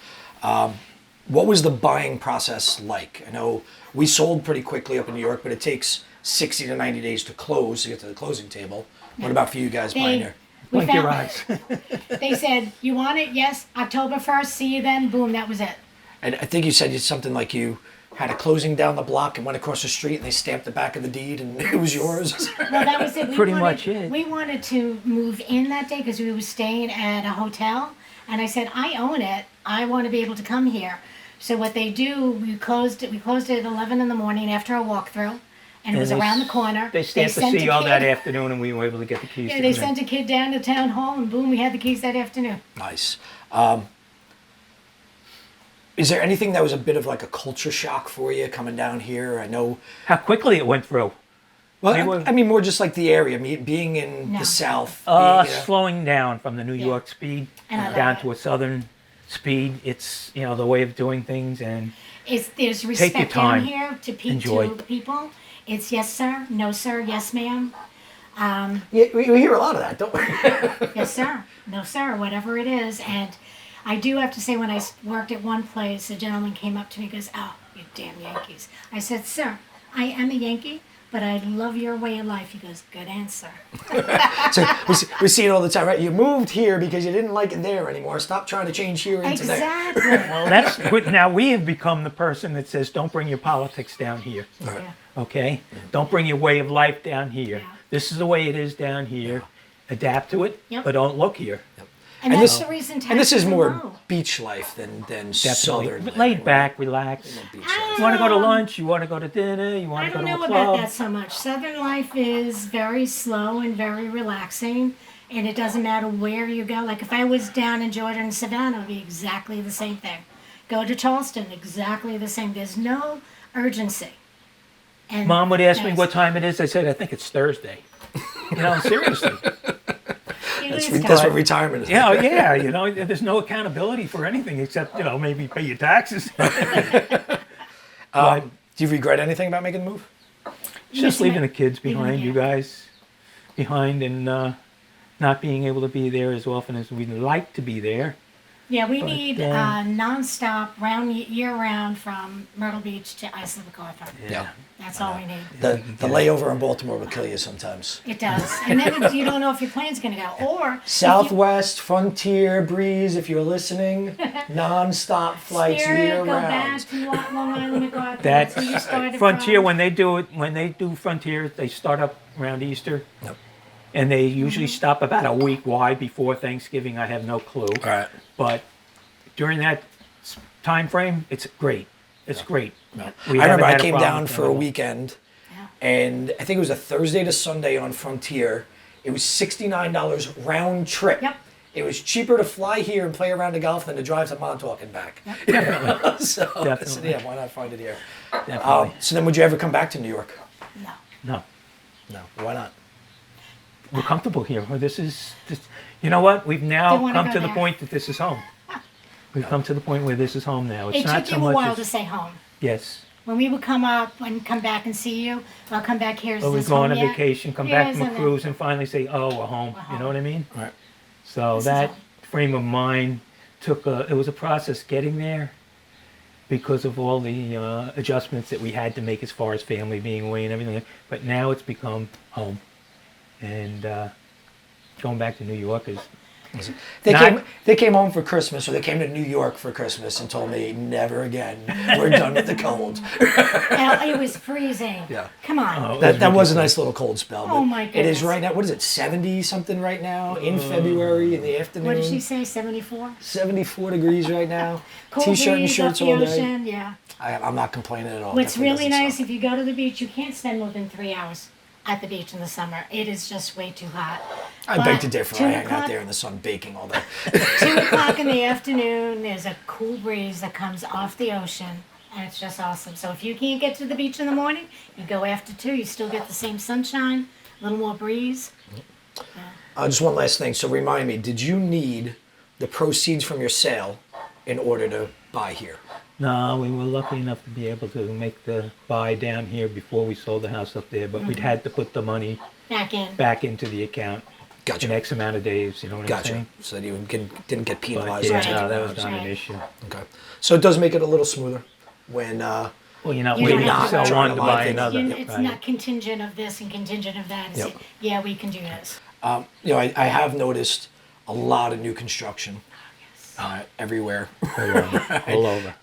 Speaker 2: What was the buying process like? I know we sold pretty quickly up in New York, but it takes 60 to 90 days to close to get to the closing table. What about for you guys buying here?
Speaker 5: we
Speaker 6: Blink your
Speaker 5: found-
Speaker 6: eyes.
Speaker 5: They said, you want it? Yes. October 1st, see you then. Boom, that was it.
Speaker 2: And I think you said it's something like you had a closing down the block and went across the street and they stamped the back of the deed and it was yours.
Speaker 5: Well, that was it.
Speaker 6: Pretty much it.
Speaker 5: We wanted to move in that day because we were staying at a hotel. And I said, I own it. I want to be able to come here. So what they do, we closed it at 11 in the morning after a walkthrough. And it was
Speaker 6: they
Speaker 5: around the
Speaker 6: s-
Speaker 5: corner.
Speaker 6: They stamped the
Speaker 5: sent a
Speaker 6: C all that
Speaker 5: kid-
Speaker 6: afternoon, and we were able to get the keys.
Speaker 5: Yeah,
Speaker 6: to
Speaker 5: they
Speaker 6: come in.
Speaker 5: sent a kid down to town hall, and boom, we had the keys that afternoon.
Speaker 2: Nice. Is there anything that was a bit of like a culture shock for you coming down here? I know.
Speaker 6: How quickly it went through.
Speaker 2: Well,
Speaker 6: We were-
Speaker 2: I mean, more just like the area, being in
Speaker 5: No.
Speaker 2: the South. you know.
Speaker 6: Slowing down from the New York speed
Speaker 5: And I love
Speaker 6: down
Speaker 5: it.
Speaker 6: to a southern speed. It's the way of doing things, and
Speaker 5: There's respect
Speaker 6: time.
Speaker 5: down here to
Speaker 6: Enjoy.
Speaker 5: people. It's yes, sir, no, sir, yes, ma'am.
Speaker 2: Yeah, we hear a lot of that, don't we?
Speaker 5: Yes, sir. No, sir. Whatever it is. And I do have to say, when I worked at one place, a gentleman came up to me and goes, "Oh, you damn Yankees." I said, "Sir, I am a Yankee, but I love your way of life." He goes, "Good answer."
Speaker 2: So we see it all the time, right? You moved here because you didn't like it there anymore. Stop trying to change here into there.
Speaker 5: Exactly.
Speaker 6: well, that's now we have become the person that says, "Don't bring your politics down here."
Speaker 5: Yeah.
Speaker 6: Okay? Don't bring your way of life down here.
Speaker 5: Yeah.
Speaker 6: This is the way it is down here. Adapt to it,
Speaker 5: Yep.
Speaker 6: but don't look here.
Speaker 5: And
Speaker 2: And
Speaker 5: that's
Speaker 2: this-
Speaker 5: the reason
Speaker 2: And this is
Speaker 5: taxes are
Speaker 2: more
Speaker 5: low.
Speaker 2: beach life than
Speaker 6: Definitely.
Speaker 2: southern.
Speaker 6: But
Speaker 2: life,
Speaker 6: laid
Speaker 2: right?
Speaker 6: back, relax.
Speaker 2: Beach
Speaker 5: I
Speaker 2: life.
Speaker 6: You want to go to lunch? You want to go to dinner? You want
Speaker 5: I
Speaker 6: to go
Speaker 5: don't
Speaker 6: to a
Speaker 5: know
Speaker 6: club?
Speaker 5: about that so much. Southern life is very slow and very relaxing, and it doesn't matter where you go. Like if I was down in Georgia and Savannah, it would be exactly the same thing. Go to Charleston, exactly the same. There's no urgency. And
Speaker 6: Mom would ask me
Speaker 5: yes,
Speaker 6: what time it is. I said, I think it's Thursday. Seriously.
Speaker 5: it is
Speaker 2: That's
Speaker 5: kind
Speaker 2: what retirement is.
Speaker 6: Yeah, there's no accountability for anything except, maybe pay your taxes.
Speaker 2: Do you regret anything about making the move?
Speaker 6: Just leaving the kids
Speaker 5: Leaving
Speaker 6: behind,
Speaker 5: the
Speaker 6: you guys behind, and not being able to be there as often as we'd like to be there.
Speaker 5: Yeah, we need
Speaker 6: yeah.
Speaker 5: nonstop, year-round from Myrtle Beach to Iceland MacArthur.
Speaker 2: Yeah.
Speaker 5: That's all we need.
Speaker 2: The layover in Baltimore will kill you sometimes.
Speaker 5: It does. And then you don't know if your plane's going to go. Or if you-
Speaker 2: Southwest, Frontier, Breeze, if you're listening, non-stop flights
Speaker 5: Spirit,
Speaker 2: year
Speaker 5: go back
Speaker 2: round.
Speaker 5: to Long Island MacArthur.
Speaker 6: That's
Speaker 5: where you started
Speaker 6: Frontier.
Speaker 5: from.
Speaker 6: When they do Frontier, they start up around Easter.
Speaker 2: Yep.
Speaker 6: And they usually stop about a week. Why? Before Thanksgiving, I have no clue.
Speaker 2: All right.
Speaker 6: But during that time frame, it's great. It's great. We
Speaker 2: I
Speaker 6: haven't
Speaker 2: remember I
Speaker 6: had a
Speaker 2: came
Speaker 6: problem
Speaker 2: down
Speaker 6: with
Speaker 2: for
Speaker 6: that
Speaker 2: a
Speaker 6: at all.
Speaker 2: weekend,
Speaker 5: Yeah.
Speaker 2: and I think it was a Thursday to Sunday on Frontier. It was $69 round trip.
Speaker 5: Yep.
Speaker 2: It was cheaper to fly here and play around the golf than to drive to Montauk and back.
Speaker 6: Definitely.
Speaker 2: So I said,
Speaker 6: Definitely.
Speaker 2: yeah, why not find it here?
Speaker 6: Definitely.
Speaker 2: So then, would you ever come back to New York?
Speaker 5: No.
Speaker 6: No.
Speaker 2: No. Why not?
Speaker 6: We're comfortable here. You know what? We've now
Speaker 5: Don't wanna
Speaker 6: come
Speaker 5: go
Speaker 6: to the
Speaker 5: there.
Speaker 6: point that this is home. We've come to the point where this is home now. It's
Speaker 5: It
Speaker 6: not
Speaker 5: took
Speaker 6: so
Speaker 5: you a
Speaker 6: much
Speaker 5: while
Speaker 6: as-
Speaker 5: to say home.
Speaker 6: Yes.
Speaker 5: When we would come up and come back and see you, I'll come back here. Is
Speaker 6: Or we
Speaker 5: this
Speaker 6: go on
Speaker 5: home
Speaker 6: a
Speaker 5: yet?
Speaker 6: vacation, come
Speaker 5: Yeah,
Speaker 6: back from a
Speaker 5: isn't it?
Speaker 6: cruise, and finally say, "Oh, we're home."
Speaker 5: We're
Speaker 6: You
Speaker 5: home.
Speaker 6: know what I mean?
Speaker 2: Right.
Speaker 6: So
Speaker 5: This is
Speaker 6: that
Speaker 5: home.
Speaker 6: frame of mind it was a process getting there because of all the adjustments that we had to make as far as family being away and everything. But now it's become home, and going back to New York is Not-
Speaker 2: They came home for Christmas, or they came to New York for Christmas and told me, never again. We're done with the cold.
Speaker 5: And it was freezing.
Speaker 2: Yeah.
Speaker 5: Come on.
Speaker 6: Oh.
Speaker 2: That was a nice little cold spell.
Speaker 5: Oh,
Speaker 2: but
Speaker 5: my
Speaker 2: It is
Speaker 5: goodness.
Speaker 2: right now. What is it? 70 something right now in February in the afternoon.
Speaker 5: What did she say? 74?
Speaker 2: 74 degrees right now.
Speaker 5: Cool
Speaker 2: T-shirt and
Speaker 5: breeze
Speaker 2: shirts
Speaker 5: up the
Speaker 2: all day.
Speaker 5: ocean. Yeah.
Speaker 2: I'm not complaining at all.
Speaker 5: What's
Speaker 2: Definitely
Speaker 5: really
Speaker 2: doesn't
Speaker 5: nice,
Speaker 2: suck.
Speaker 5: if you go to the beach, you can't spend more than 3 hours at the beach in the summer. It is just way too hot.
Speaker 2: I
Speaker 5: But
Speaker 2: beg to differ.
Speaker 5: 2
Speaker 2: I hang out
Speaker 5: o'clock-
Speaker 2: there in the sun baking all day.
Speaker 5: 2 o'clock in the afternoon, there's a cool breeze that comes off the ocean, and it's just awesome. So if you can't get to the beach in the morning, you go after 2. You still get the same sunshine, a little more breeze.
Speaker 2: Just one last thing. So remind me, did you need the proceeds from your sale in order to buy here?
Speaker 6: No, we were lucky enough to be able to make the buy down here before we sold the house up there, but we'd had to put the money
Speaker 5: Back in.
Speaker 6: into the account
Speaker 2: Gotcha.
Speaker 6: in X amount of days, you know what I'm
Speaker 2: Gotcha.
Speaker 6: saying?
Speaker 2: So that you didn't get
Speaker 6: But
Speaker 2: penalized.
Speaker 6: yeah,
Speaker 2: or taken
Speaker 6: no, that
Speaker 2: out.
Speaker 6: was not an
Speaker 5: Right.
Speaker 6: issue.
Speaker 2: Okay. So it does make it a little smoother when
Speaker 6: Well, you're not
Speaker 5: You
Speaker 6: waiting
Speaker 5: don't
Speaker 6: to
Speaker 5: have to
Speaker 6: sell
Speaker 5: worry
Speaker 6: one to
Speaker 2: about
Speaker 6: buy
Speaker 2: things.
Speaker 6: another.
Speaker 5: It's
Speaker 6: right?
Speaker 5: not contingent of this and contingent of that. It's,
Speaker 2: Yep.
Speaker 5: yeah, we can do this.
Speaker 2: you know, I have noticed a lot of new construction everywhere.
Speaker 6: All over.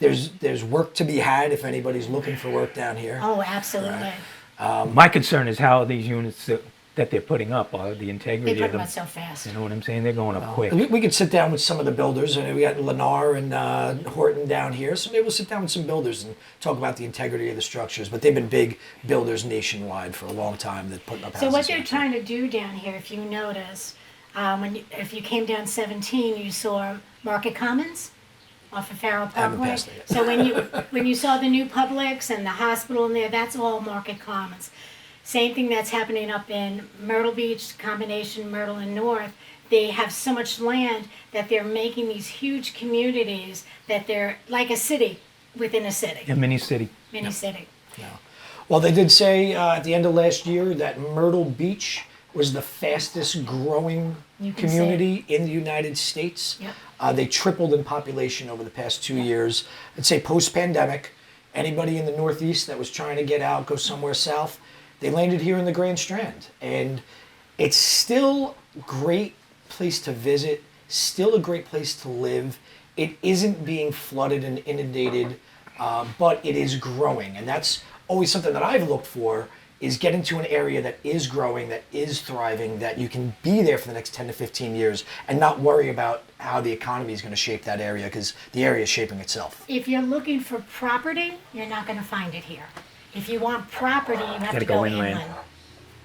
Speaker 2: There's work to be had if anybody's looking for work down here.
Speaker 5: Oh, absolutely.
Speaker 6: My concern is how these units that they're putting up are the
Speaker 5: They
Speaker 6: integrity
Speaker 5: put
Speaker 6: of
Speaker 5: them
Speaker 6: them.
Speaker 5: up so fast.
Speaker 6: You know what I'm saying? They're going up quick.
Speaker 2: We could sit down with some of the builders, and we got Lennar and Horton down here, so maybe we'll sit down with some builders and talk about the integrity of the structures. But they've been big builders nationwide for a long time that putting up houses.
Speaker 5: So what they're
Speaker 2: here.
Speaker 5: trying to do down here, if you notice, if you came down 17, you saw Market Commons off of Farrell
Speaker 2: haven't
Speaker 5: Parkway.
Speaker 2: passed it yet.
Speaker 5: So when you saw the new Publix and the hospital in there, that's all Market Commons. Same thing that's happening up in Myrtle Beach, combination Myrtle and North. They have so much land that they're making these huge communities that they're like a city within a city,
Speaker 6: A mini city.
Speaker 5: mini city.
Speaker 2: Well, they did say at the end of last year that Myrtle Beach was the fastest growing
Speaker 5: You can
Speaker 2: community in the United States.
Speaker 5: Yep.
Speaker 2: They tripled in population over the past 2 years. I'd say post-pandemic, anybody in the Northeast that was trying to get out, go somewhere south, they landed here in the Grand Strand. And it's still a great place to visit, still a great place to live. It isn't being flooded and inundated, but it is growing. And that's always something that I've looked for, is get into an area that is growing, that is thriving, that you can be there for the next 10 to 15 years and not worry about how the economy is going to shape that area, because the area is shaping itself.
Speaker 5: If you're looking for property, you're not going to find it here. If you want property, you have
Speaker 6: Gotta
Speaker 5: to
Speaker 6: go
Speaker 5: go
Speaker 6: inland.
Speaker 5: inland.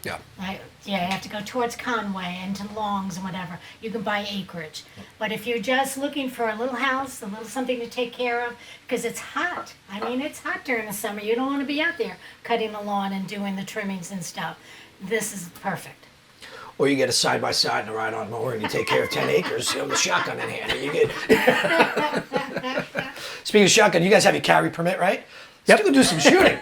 Speaker 2: Yeah.
Speaker 5: Right? Yeah, you have to go towards Conway and to Longs and whatever. You can buy acreage. But if you're just looking for a little house, a little something to take care of, because it's hot. I mean, it's hot during the summer. You don't want to be out there cutting the lawn and doing the trimmings and stuff. This is perfect.
Speaker 2: Or you get a side-by-side and a ride-on mower and you take care of 10 acres, you know, with a shotgun in hand and you get... Speaking of shotgun, you guys have your carry permit, right? Let's go do some shooting.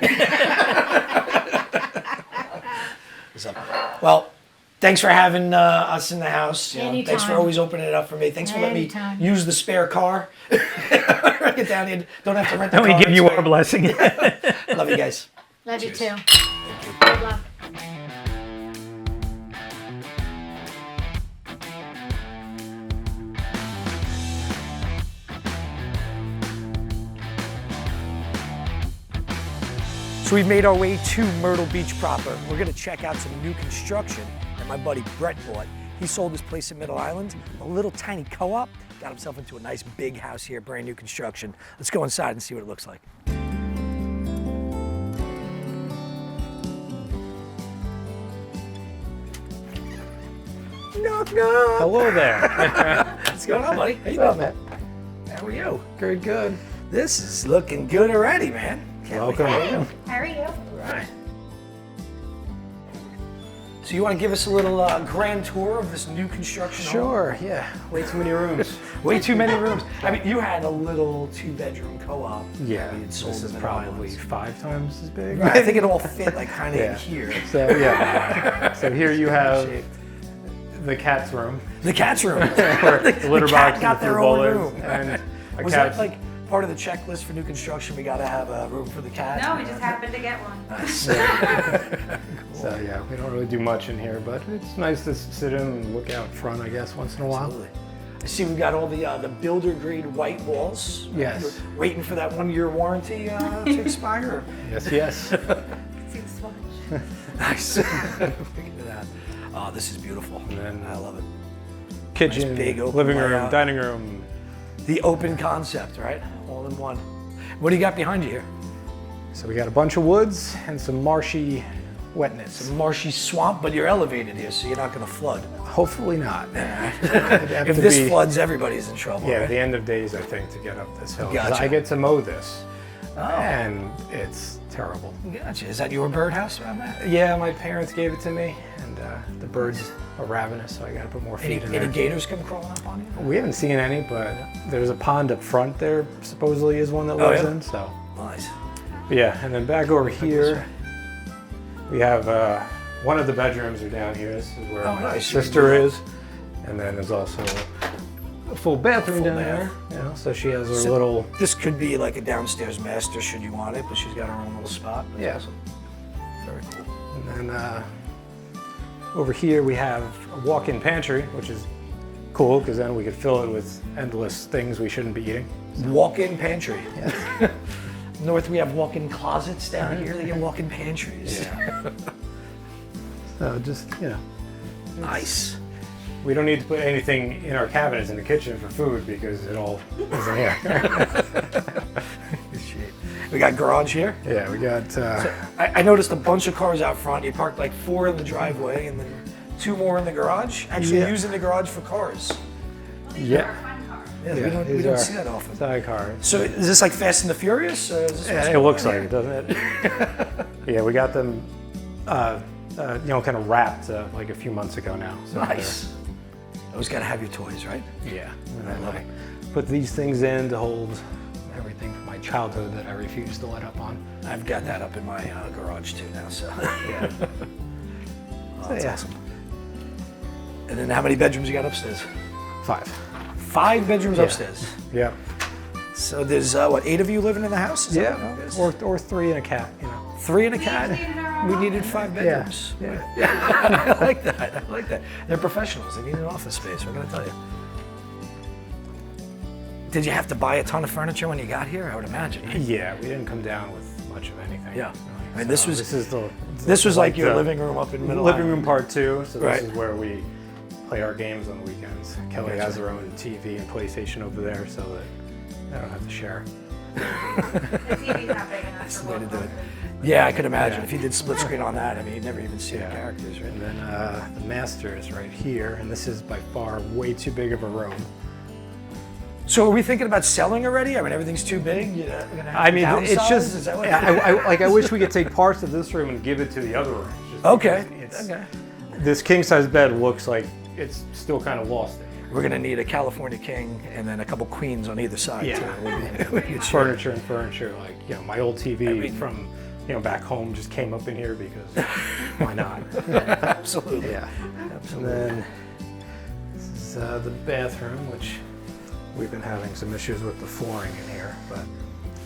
Speaker 2: So, well, thanks for having us in the house. You know, thanks for
Speaker 5: Anytime.
Speaker 2: always opening it up for me. Thanks for letting
Speaker 5: Anytime.
Speaker 2: me use the spare car. Get down here. Don't have to rent the
Speaker 6: Don't
Speaker 2: car.
Speaker 6: we give you
Speaker 2: It's
Speaker 6: our blessing?
Speaker 2: great. Love you guys.
Speaker 5: Love you
Speaker 2: Cheers.
Speaker 5: too. Good luck.
Speaker 2: So we've made our way to Myrtle Beach proper. We're gonna check out some new construction that my buddy Brett bought. He sold his place in Middle Island, a little tiny co-op, got himself into a nice big house here, brand new construction. Let's go inside and see what it looks like. Knock, knock.
Speaker 7: Hello there.
Speaker 2: What's going on, buddy? How you doing, man? How are you?
Speaker 7: Good, good.
Speaker 2: This is looking good already, man. Can't wait.
Speaker 7: Welcome.
Speaker 2: How are you?
Speaker 5: How are you?
Speaker 2: Right. So you want to give us a little grand tour of this new construction home?
Speaker 7: Sure, yeah. Way too many rooms.
Speaker 2: Way too many rooms. I mean, you had a little two-bedroom co-op.
Speaker 7: Yeah,
Speaker 2: that you had sold
Speaker 7: this is
Speaker 2: in the
Speaker 7: probably
Speaker 2: Islands.
Speaker 7: 5 times as big.
Speaker 2: Right, I think it all fit like kind of
Speaker 7: Yeah.
Speaker 2: in here.
Speaker 7: So yeah. So here you have the cat's room,
Speaker 2: The cat's room.
Speaker 7: where the litter
Speaker 2: The cat
Speaker 7: box and
Speaker 2: got
Speaker 7: the
Speaker 2: their
Speaker 7: food bowl
Speaker 2: own
Speaker 7: is,
Speaker 2: room.
Speaker 7: and a
Speaker 2: Was
Speaker 7: cat's.
Speaker 2: that like part of the checklist for new construction? We got to have a room for the cat.
Speaker 4: No, we just happened to get one.
Speaker 2: Nice.
Speaker 7: So yeah, we don't really do much in here, but it's nice to sit in and look out front, I guess, once in a while.
Speaker 2: Absolutely. I see we've got all the builder grade white walls.
Speaker 7: Yes.
Speaker 2: You're waiting for that 1-year warranty to expire.
Speaker 7: Yes, yes.
Speaker 5: See the swatch.
Speaker 2: Nice. Look at that. Oh, this is beautiful.
Speaker 7: then-
Speaker 2: I love it.
Speaker 7: Kitchen,
Speaker 2: big open
Speaker 7: living room,
Speaker 2: layout.
Speaker 7: dining room.
Speaker 2: The open concept, right? All in one. What do you got behind you here?
Speaker 7: So we got a bunch of woods and some marshy wetness.
Speaker 2: Marshy swamp, but you're elevated here, so you're not going to flood.
Speaker 7: Hopefully not. It'd have
Speaker 2: If
Speaker 7: to
Speaker 2: this
Speaker 7: be-
Speaker 2: floods, everybody's in trouble.
Speaker 7: Yeah,
Speaker 2: right?
Speaker 7: the end of days, I think, to get up this hill. 'Cause
Speaker 2: Gotcha.
Speaker 7: I get to mow this,
Speaker 2: Oh.
Speaker 7: and it's terrible.
Speaker 2: Gotcha. Is that your birdhouse around there?
Speaker 7: Yeah, my parents gave it to me, and the birds are ravenous, so I gotta put more feed in there.
Speaker 2: Any gators come crawling up on you?
Speaker 7: We haven't seen any, but there's a pond up front there, supposedly is one that lives
Speaker 2: yeah?
Speaker 7: in, so.
Speaker 2: Nice.
Speaker 7: But yeah, and then back over here, we have one of the bedrooms are down here. This is where my
Speaker 2: nice.
Speaker 7: sister is. And then there's also a full bathroom down
Speaker 2: bath.
Speaker 7: there. You know, so she has her little.
Speaker 2: This could be like a downstairs master should you want it, but she's got her own little spot. That's
Speaker 7: Yeah.
Speaker 2: awesome. Very cool.
Speaker 7: And then over here we have a walk-in pantry, which is cool because then we could fill it with endless things we shouldn't be eating.
Speaker 2: Walk-in pantry. North, we have walk-in closets down here. They get walk-in pantries.
Speaker 7: Yeah. So just, you know.
Speaker 2: Nice.
Speaker 7: We don't need to put anything in our cabinets in the kitchen for food because it all is in here.
Speaker 2: We got garage here.
Speaker 7: Yeah, we got.
Speaker 2: I noticed a bunch of cars out front. You parked like 4 in the driveway and then 2 more in the garage. Actually,
Speaker 7: Yeah.
Speaker 2: using the garage for cars.
Speaker 7: Yeah.
Speaker 2: Yeah,
Speaker 7: Yeah,
Speaker 2: we
Speaker 7: these
Speaker 2: don't
Speaker 7: are
Speaker 2: see that often.
Speaker 7: sidecars.
Speaker 2: So is this like Fast and the Furious? Or is this
Speaker 7: Yeah,
Speaker 2: what's
Speaker 7: it
Speaker 2: going
Speaker 7: looks
Speaker 2: on
Speaker 7: like
Speaker 2: here?
Speaker 7: it, doesn't it? Yeah, we got them, you know, kind of wrapped like a few months ago now. So
Speaker 2: Nice. Always got to have your toys, right?
Speaker 7: Yeah. And
Speaker 2: I
Speaker 7: then
Speaker 2: love
Speaker 7: I
Speaker 2: it.
Speaker 7: put these things in to hold everything from my childhood that I refuse to let up on.
Speaker 2: I've got that up in my garage too now. So
Speaker 7: Yeah.
Speaker 2: Oh, that's
Speaker 7: yeah.
Speaker 2: awesome. And then how many bedrooms you got upstairs?
Speaker 7: 5.
Speaker 2: 5 bedrooms
Speaker 7: Yeah.
Speaker 2: upstairs.
Speaker 7: Yeah.
Speaker 2: So there's what, 8 of you living in the house? Is that
Speaker 7: Yeah.
Speaker 2: what it is?
Speaker 7: Or 3 and a cat, you know.
Speaker 2: 3 and a cat. We needed 5 bedrooms.
Speaker 7: Yeah.
Speaker 2: I like that. I like that. They're professionals. They need an office space. What can I tell you? Did you have to buy a ton of furniture when you got here? I would imagine.
Speaker 7: Yeah, we didn't come down with much of anything.
Speaker 2: Yeah.
Speaker 7: really.
Speaker 2: I mean, this was-
Speaker 7: this
Speaker 2: was like your
Speaker 7: the
Speaker 2: living room up in Middle
Speaker 7: living
Speaker 2: Island.
Speaker 7: room part 2. So
Speaker 2: Right.
Speaker 7: this is where we play our games on the weekends. Kelly has her own TV and PlayStation over there, so that I don't have to share.
Speaker 2: That's the way to do it. Yeah, I could imagine.
Speaker 7: Yeah.
Speaker 2: If you did split screen on that, I mean, you'd never even see
Speaker 7: Yeah.
Speaker 2: the characters, right?
Speaker 7: And then the master is right here, and this is by far way too big of a room.
Speaker 2: So are we thinking about selling already? I mean, everything's too big. You're gonna have
Speaker 7: I
Speaker 2: to
Speaker 7: mean, it's
Speaker 2: downsize?
Speaker 7: just,
Speaker 2: Is that what
Speaker 7: I wish we could take parts of this room and give it to the other room.
Speaker 2: Okay.
Speaker 7: It's,
Speaker 2: Okay.
Speaker 7: This king size bed looks like it's still kind of lost in here.
Speaker 2: We're gonna need a California king and then a couple queens on either side.
Speaker 7: Yeah.
Speaker 2: Too. We could share.
Speaker 7: Furniture and furniture, like, you know, my old TV
Speaker 2: I mean-
Speaker 7: from, you know, back home just came up in here because why not?
Speaker 2: Absolutely.
Speaker 7: Yeah.
Speaker 2: Absolutely.
Speaker 7: And then this is the bathroom, which we've been having some issues with the flooring in here, but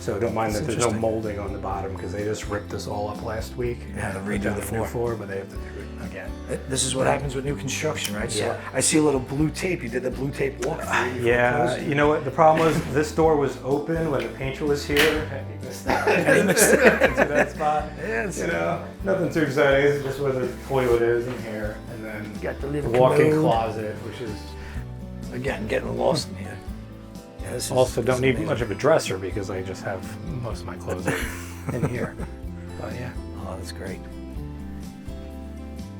Speaker 7: so don't mind that
Speaker 2: That's
Speaker 7: there's no
Speaker 2: interesting.
Speaker 7: molding on the bottom because they just ripped this all up last week.
Speaker 2: They had to redo
Speaker 7: Done
Speaker 2: the
Speaker 7: a new
Speaker 2: floor.
Speaker 7: but they have to do it again.
Speaker 2: This is what happens with new construction, right? So
Speaker 7: Yeah.
Speaker 2: I see a little blue tape. You did the blue tape walk.
Speaker 7: Yeah, you know what? The problem was this door was open when the painter was here, and he missed that.
Speaker 2: And he missed it.
Speaker 7: into that spot.
Speaker 2: Yes.
Speaker 7: You know, nothing too exciting. It's just where the toilet is in here, and then
Speaker 2: Got the
Speaker 7: the
Speaker 2: little
Speaker 7: walk-in
Speaker 2: commode.
Speaker 7: closet, which is
Speaker 2: Again, getting lost in here. Yeah, this is-
Speaker 7: also
Speaker 2: this
Speaker 7: don't
Speaker 2: is
Speaker 7: need
Speaker 2: amazing.
Speaker 7: much of a dresser because I just have most of my clothes in here. But yeah.
Speaker 2: Oh, that's great.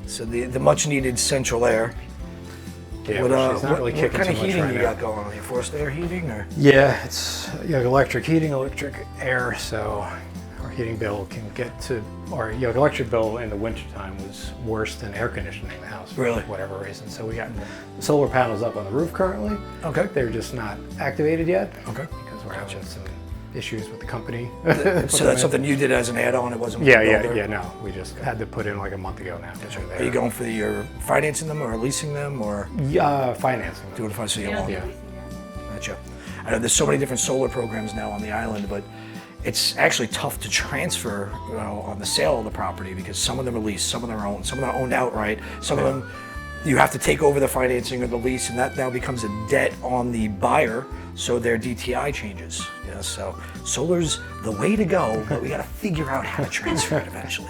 Speaker 2: So the much needed central air.
Speaker 7: Yeah,
Speaker 2: what
Speaker 7: which is not really
Speaker 2: what
Speaker 7: kicking
Speaker 2: kind
Speaker 7: too
Speaker 2: of
Speaker 7: much
Speaker 2: heating
Speaker 7: right
Speaker 2: you
Speaker 7: now.
Speaker 2: got going on here? Forced air heating or?
Speaker 7: Yeah, it's electric heating, electric air, so our heating bill can get to, or electric bill in the wintertime was worse than air conditioning in the house for
Speaker 2: Really?
Speaker 7: whatever reason. So we got solar panels up on the roof currently.
Speaker 2: Okay.
Speaker 7: They're just not activated yet.
Speaker 2: Okay.
Speaker 7: Because we're having some issues with the company.
Speaker 2: So that's something you did as an add-on. It wasn't.
Speaker 7: Yeah,
Speaker 2: with the
Speaker 7: yeah,
Speaker 2: builder?
Speaker 7: yeah. No, we just had to put in like a month ago now.
Speaker 2: Are you going for you're financing them or leasing them or
Speaker 7: Financing?
Speaker 2: doing it so you want?
Speaker 7: Yeah.
Speaker 2: Gotcha. I know there's so many different solar programs now on the island, but it's actually tough to transfer, on the sale of the property because some of them are leased, some of them are owned, some of them are owned outright, some of them you have to take over the financing or the lease, and that now becomes a debt on the buyer, so their DTI changes. Yeah, so solar's the way to go, but we got to figure out how to transfer it eventually.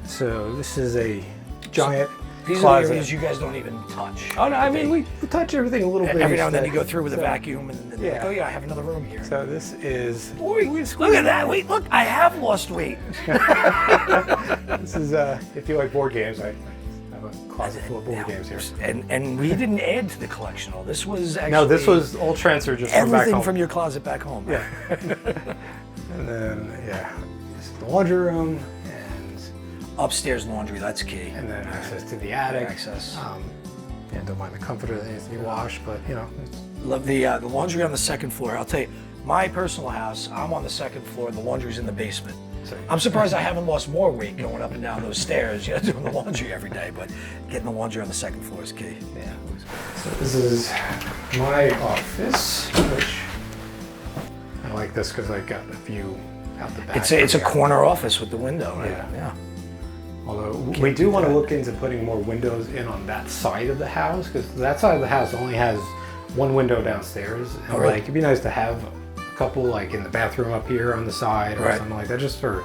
Speaker 7: So this is a giant
Speaker 2: These are the
Speaker 7: closet.
Speaker 2: areas you guys don't even touch.
Speaker 7: Oh no, I mean we touch everything a little bit.
Speaker 2: Every now and then you go through with a vacuum and then you're like,
Speaker 7: Yeah.
Speaker 2: oh yeah, I have another room here.
Speaker 7: So this is.
Speaker 2: Look at that! Wait, look! I have lost weight.
Speaker 7: This is if you like board games, I have a closet full of board games here.
Speaker 2: And we didn't add to the collection. All this was actually
Speaker 7: No, this was all transferred just from back
Speaker 2: everything
Speaker 7: home.
Speaker 2: from your closet back home.
Speaker 7: Yeah. And then this is the laundry room, and
Speaker 2: Upstairs laundry, that's key.
Speaker 7: and then access to the attic.
Speaker 2: Access.
Speaker 7: Yeah, don't mind the comforter that needs to be washed, but you know,
Speaker 2: Love the laundry on the second floor. I'll tell you, my personal house, I'm on the second floor, the laundry's in the basement. I'm surprised I haven't lost more weight going up and down those stairs, doing the laundry every day, but getting the laundry on the second floor is key.
Speaker 7: yeah. So this is my office, which I like this because I got a view out the back.
Speaker 2: It's a corner office with the window, right?
Speaker 7: Yeah. Although we do want to look into putting more windows in on that side of the house, because that side of the house only has one window downstairs. And
Speaker 2: Oh, really?
Speaker 7: like, it'd be nice to have a couple like in the bathroom up here on the side or
Speaker 2: Right.
Speaker 7: something like that, just for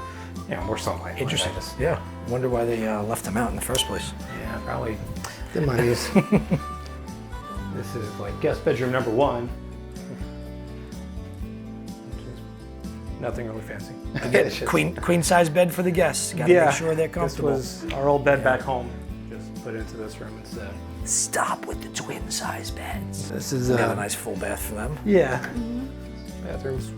Speaker 7: more sunlight.
Speaker 2: Interesting.
Speaker 7: Like,
Speaker 2: Yeah. Wonder why they left them out in the first place.
Speaker 7: yeah, probably the monies. This is like guest bedroom number 1. Nothing really fancy. It's just-
Speaker 2: Queen size bed for the guests. Gotta make sure they're comfortable.
Speaker 7: This was our old bed back home. Just put into this room instead.
Speaker 2: Stop with the twin size beds.
Speaker 7: This is
Speaker 2: We got a nice full bath for them.
Speaker 7: Yeah. Bathrooms.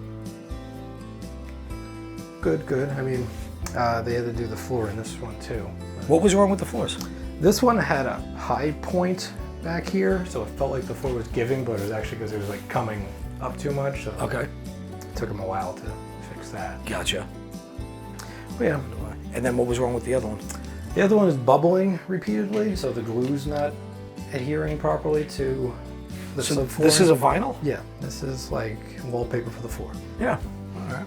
Speaker 7: Good. I mean, they had to do the floor in this one too.
Speaker 2: What was wrong with the floors?
Speaker 7: This one had a high point back here, so it felt like the floor was giving, but it was actually because it was like coming up too much. So
Speaker 2: Okay.
Speaker 7: it took them a while to fix that.
Speaker 2: Gotcha.
Speaker 7: But yeah.
Speaker 2: And then what was wrong with the other one?
Speaker 7: The other one is bubbling repeatedly, so the glue's not adhering properly to the subfloor.
Speaker 2: This is a vinyl?
Speaker 7: Yeah, this is like wallpaper for the floor.
Speaker 2: Yeah. All right.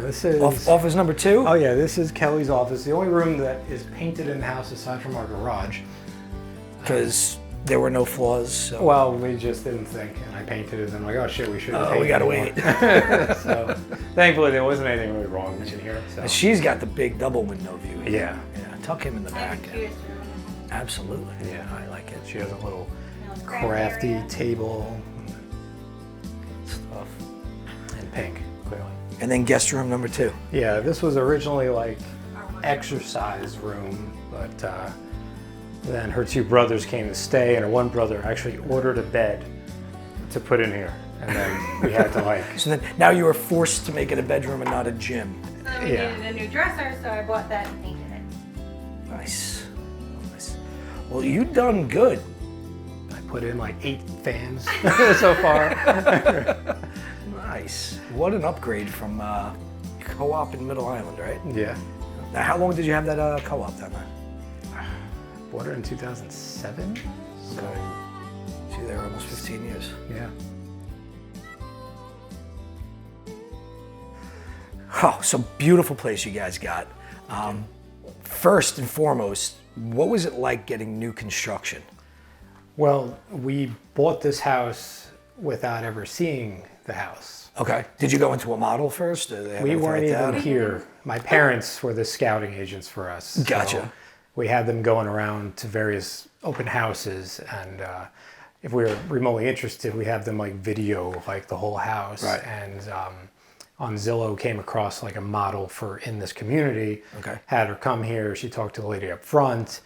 Speaker 7: This is
Speaker 2: Office number 2?
Speaker 7: Oh yeah, this is Kelly's office. The only room that is painted in the house aside from our garage.
Speaker 2: Because there were no flaws. So.
Speaker 7: Well, we just didn't think, and I painted it, and I'm like, oh shit, we should have painted
Speaker 2: we gotta
Speaker 7: it more. So, thankfully, there wasn't anything really wrong in here. So.
Speaker 2: She's got the big double window view here.
Speaker 7: Yeah.
Speaker 2: Yeah. Tuck him in the back. Absolutely.
Speaker 7: Yeah.
Speaker 2: I like it.
Speaker 7: She has a little crafty table
Speaker 2: Stuff.
Speaker 7: and pink, clearly.
Speaker 2: And then guest room number 2.
Speaker 7: Yeah, this was originally like exercise room, but then her 2 brothers came to stay, and her one brother actually ordered a bed to put in here, and then we had to like.
Speaker 2: So then now you are forced to make it a bedroom and not a gym.
Speaker 8: So then we
Speaker 7: Yeah.
Speaker 8: needed a new dresser, so I bought that and painted it.
Speaker 2: Nice. Nice. Well, you done good.
Speaker 7: I put in like 8 fans so far.
Speaker 2: Nice. What an upgrade from co-op in Middle Island, right?
Speaker 7: Yeah,
Speaker 2: Now, how long did you have that co-op down there?
Speaker 7: bought it in 2007.
Speaker 2: Okay. So you were there almost 15 years.
Speaker 7: Yeah.
Speaker 2: Oh, so beautiful place you guys got. First and foremost, what was it like getting new construction?
Speaker 7: Well, we bought this house without ever seeing the house.
Speaker 2: Okay. Did you go into a model first? Or they have
Speaker 7: We
Speaker 2: anything
Speaker 7: weren't
Speaker 2: like
Speaker 7: even
Speaker 2: that?
Speaker 7: here. My parents were the scouting agents for us. so
Speaker 2: Gotcha.
Speaker 7: we had them going around to various open houses, and if we were remotely interested, we had them like video like the whole house.
Speaker 2: Right.
Speaker 7: And on Zillow came across like a model for in this community.
Speaker 2: Okay.
Speaker 7: Had her come here. She talked to the lady up front,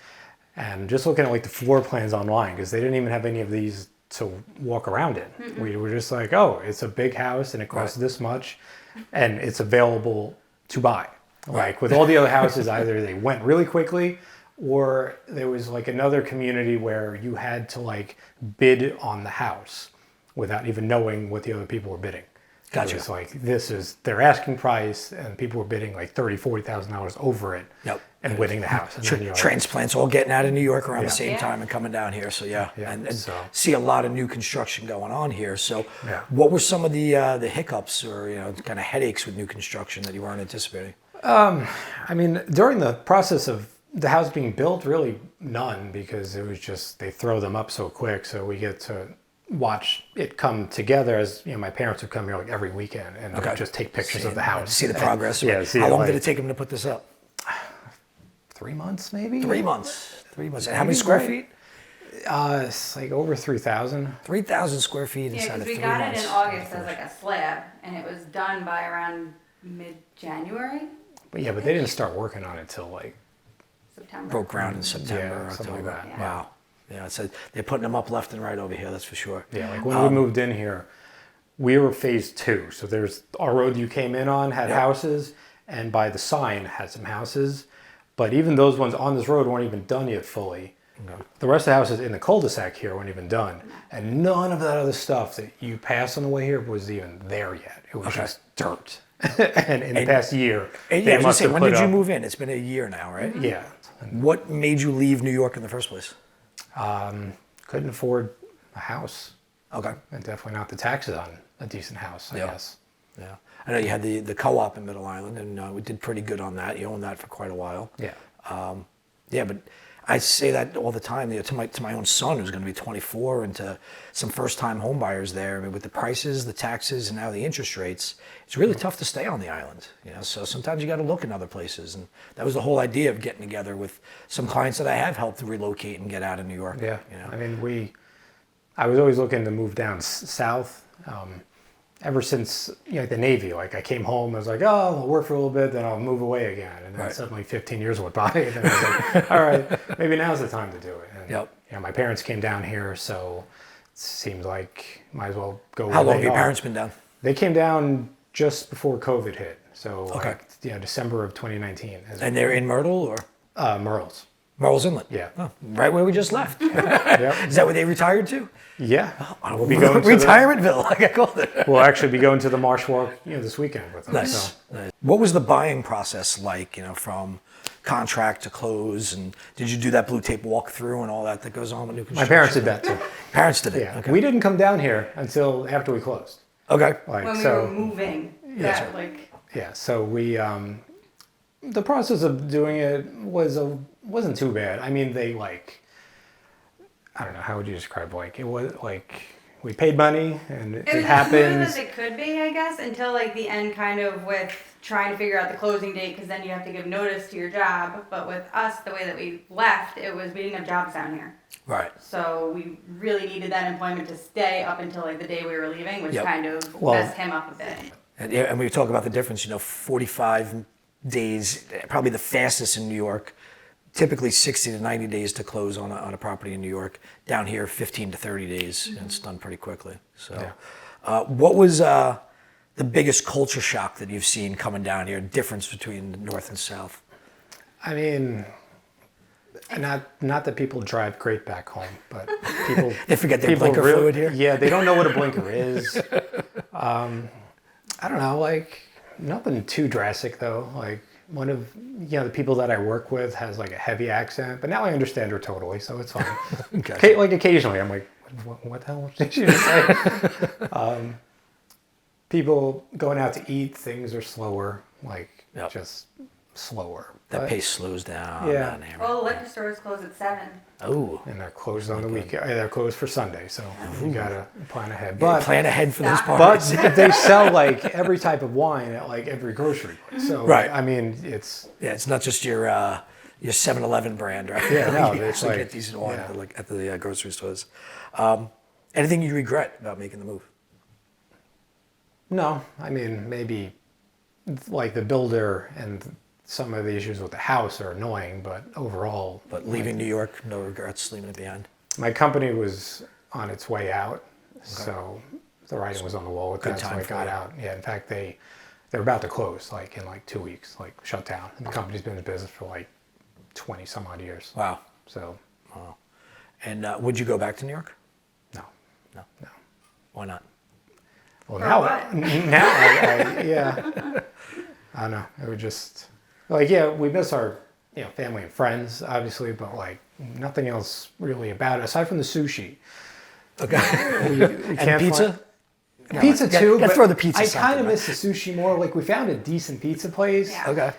Speaker 7: and just looking at like the floor plans online, because they didn't even have any of these to walk around in. We were just like, oh, it's a big house and it costs this much, and it's available to buy. Like with all the other houses, either they went really quickly, or there was like another community where you had to like bid on the house without even knowing what the other people were bidding.
Speaker 2: Gotcha.
Speaker 7: It's like, this is their asking price, and people were bidding like $30,000, $40,000 over it.
Speaker 2: Yep.
Speaker 7: And winning the house. And then you're like,
Speaker 2: Transplants all getting out of New York around the
Speaker 7: Yeah.
Speaker 2: same
Speaker 8: Yeah.
Speaker 2: time and coming down here. So yeah,
Speaker 7: Yeah,
Speaker 2: and
Speaker 7: so-
Speaker 2: see a lot of new construction going on here. So
Speaker 7: Yeah.
Speaker 2: what were some of the hiccups or kind of headaches with new construction that you weren't anticipating?
Speaker 7: I mean, during the process of the house being built, really none, because it was just, they throw them up so quick. So we get to watch it come together as, my parents would come here like every weekend and
Speaker 2: Okay.
Speaker 7: just take pictures of the house.
Speaker 2: See the progress.
Speaker 7: Yeah, see
Speaker 2: How
Speaker 7: it,
Speaker 2: long
Speaker 7: like,
Speaker 2: did it take them to put this up?
Speaker 7: 3 months maybe?
Speaker 2: 3 months. 3 months. And how many square feet?
Speaker 7: It's like over 3,000.
Speaker 2: 3,000 square feet
Speaker 8: Yeah,
Speaker 2: inside
Speaker 8: because
Speaker 2: of
Speaker 8: we
Speaker 2: 3
Speaker 8: got
Speaker 2: months.
Speaker 8: it in August as like a slab, and it was done by around mid-January,
Speaker 7: But yeah, but they didn't start working on it till like,
Speaker 8: September.
Speaker 2: Broke ground in September,
Speaker 7: Yeah, something like
Speaker 2: October.
Speaker 7: that.
Speaker 2: Wow. Yeah, so they're putting them up left and right over here. That's for sure.
Speaker 7: yeah, like when we moved in here, we were phase 2. So there's our road you came in on had
Speaker 2: Yeah.
Speaker 7: houses, and by the sign had some houses. But even those ones on this road weren't even done yet fully. The rest of the houses in the cul-de-sac here weren't even done. And none of that other stuff that you passed on the way here was even there yet. It was just dirt. And in the past year,
Speaker 2: And
Speaker 7: they
Speaker 2: yeah, I was gonna
Speaker 7: must
Speaker 2: say,
Speaker 7: have
Speaker 2: when
Speaker 7: put
Speaker 2: did you
Speaker 7: up-
Speaker 2: move in? It's been a year now, right?
Speaker 7: Yeah.
Speaker 2: What made you leave New York in the first place?
Speaker 7: Couldn't afford a house.
Speaker 2: Okay.
Speaker 7: And definitely not the taxes on a decent house, I
Speaker 2: Yeah.
Speaker 7: guess.
Speaker 2: Yeah. I know you had the co-op in Middle Island, and we did pretty good on that. You owned that for quite a while.
Speaker 7: Yeah.
Speaker 2: Yeah, but I say that all the time, to my own son who's going to be 24, and to some first-time home buyers there. I mean, with the prices, the taxes, and now the interest rates, it's really tough to stay on the island. So sometimes you got to look in other places, and that was the whole idea of getting together with some clients that I have helped relocate and get out of New York.
Speaker 7: Yeah. I mean, I was always looking to move down south. Ever since the Navy, like I came home, I was like, oh, I'll work for a little bit, then I'll move away again, and then suddenly 15 years went by, and then I was like, all right, maybe now's the time to do it. And, my parents came down here, so it seemed like might as well go.
Speaker 2: How long have your parents been down?
Speaker 7: They came down just before COVID hit, so December of 2019.
Speaker 2: And they're in Myrtle or
Speaker 7: Myrtle's.
Speaker 2: Myrtle's Inlet.
Speaker 7: Yeah.
Speaker 2: Oh, right where we just left.
Speaker 7: Yep.
Speaker 2: Is that where they retired to?
Speaker 7: Yeah. We'll be going to
Speaker 2: Retirementville, like I called it.
Speaker 7: We'll actually be going to the Marsh Walk, this weekend with them.
Speaker 2: Nice.
Speaker 7: So.
Speaker 2: Nice. What was the buying process like, from contract to close? And did you do that blue tape walkthrough and all that goes on with new construction?
Speaker 7: My parents did that too.
Speaker 2: Parents did it?
Speaker 7: Yeah.
Speaker 2: Okay.
Speaker 7: We didn't come down here until after we closed.
Speaker 2: Okay.
Speaker 7: Like,
Speaker 8: When we
Speaker 7: so,
Speaker 8: were moving.
Speaker 2: That's
Speaker 8: Yeah,
Speaker 2: right.
Speaker 8: like,
Speaker 7: yeah, so we, the process of doing it wasn't too bad. I mean, they I don't know, how would you describe, it was we paid money and it
Speaker 8: it was as smooth
Speaker 7: happens.
Speaker 8: as it could be, I guess, until the end kind of with trying to figure out the closing date, because then you have to give notice to your job. But with us, the way that we left, it was we didn't have jobs down here.
Speaker 2: Right.
Speaker 8: So we really needed that employment to stay up until the day we were leaving, which
Speaker 2: Yep.
Speaker 8: kind of
Speaker 7: Well-
Speaker 8: messed him up a bit.
Speaker 2: And we talk about the difference, 45 days, probably the fastest in New York. Typically 60 to 90 days to close on a property in New York. Down here, 15 to 30 days, and it's done pretty quickly. So, what was the biggest culture shock that you've seen coming down here? Difference between the north and south?
Speaker 7: I mean, not that people drive great back home, but people
Speaker 2: They forget their
Speaker 7: people
Speaker 2: blinker fluid here.
Speaker 7: Yeah, they don't know what a blinker is. I don't know, nothing too drastic though. One of the people that I work with has a heavy accent, but now I understand her totally, so it's fine.
Speaker 2: Okay.
Speaker 7: Occasionally, I'm like, what the hell did she just say? People going out to eat, things are slower,
Speaker 2: Yep.
Speaker 7: just slower.
Speaker 2: That
Speaker 7: But-
Speaker 2: pace slows down.
Speaker 7: Yeah.
Speaker 2: down here.
Speaker 8: Well, the liquor stores close at 7.
Speaker 2: Oh.
Speaker 7: And they're closed on the weekend. They're closed for Sunday, so you gotta plan ahead.
Speaker 2: But
Speaker 7: But
Speaker 2: plan ahead for this part.
Speaker 7: but they sell every type of wine at every grocery place. So
Speaker 2: Right.
Speaker 7: I mean, it's
Speaker 2: Yeah, it's not just your 7-Eleven brand, right?
Speaker 7: Yeah, no,
Speaker 2: you
Speaker 7: it's
Speaker 2: actually
Speaker 7: like-
Speaker 2: get decent wine
Speaker 7: yeah.
Speaker 2: at the grocery stores. Anything you regret about making the move?
Speaker 7: no. I mean, maybe the builder and some of the issues with the house are annoying, but overall,
Speaker 2: But leaving New York, no regrets, leaving it behind.
Speaker 7: my company was on its way out, so the writing was on the wall with
Speaker 2: Good
Speaker 7: that. So
Speaker 2: time
Speaker 7: I
Speaker 2: for
Speaker 7: got
Speaker 2: you.
Speaker 7: out. Yeah, in fact, they're about to close, in 2 weeks, shut down. And the company's been in business for 20 some odd years.
Speaker 2: Wow.
Speaker 7: So
Speaker 2: And would you go back to New York?
Speaker 7: no.
Speaker 2: Why not?
Speaker 7: Well,
Speaker 8: Or
Speaker 7: now,
Speaker 8: what?
Speaker 7: yeah, I don't know. It would just we miss our family and friends, obviously, but nothing else really about it aside from the sushi.
Speaker 2: Okay.
Speaker 7: We
Speaker 2: And
Speaker 7: can't
Speaker 2: pizza?
Speaker 7: find- pizza too.
Speaker 2: gotta
Speaker 7: but
Speaker 2: throw the pizza
Speaker 7: I
Speaker 2: something,
Speaker 7: kind of
Speaker 2: right?
Speaker 7: miss the sushi more. We found a decent pizza place,
Speaker 8: Yeah.
Speaker 2: Okay.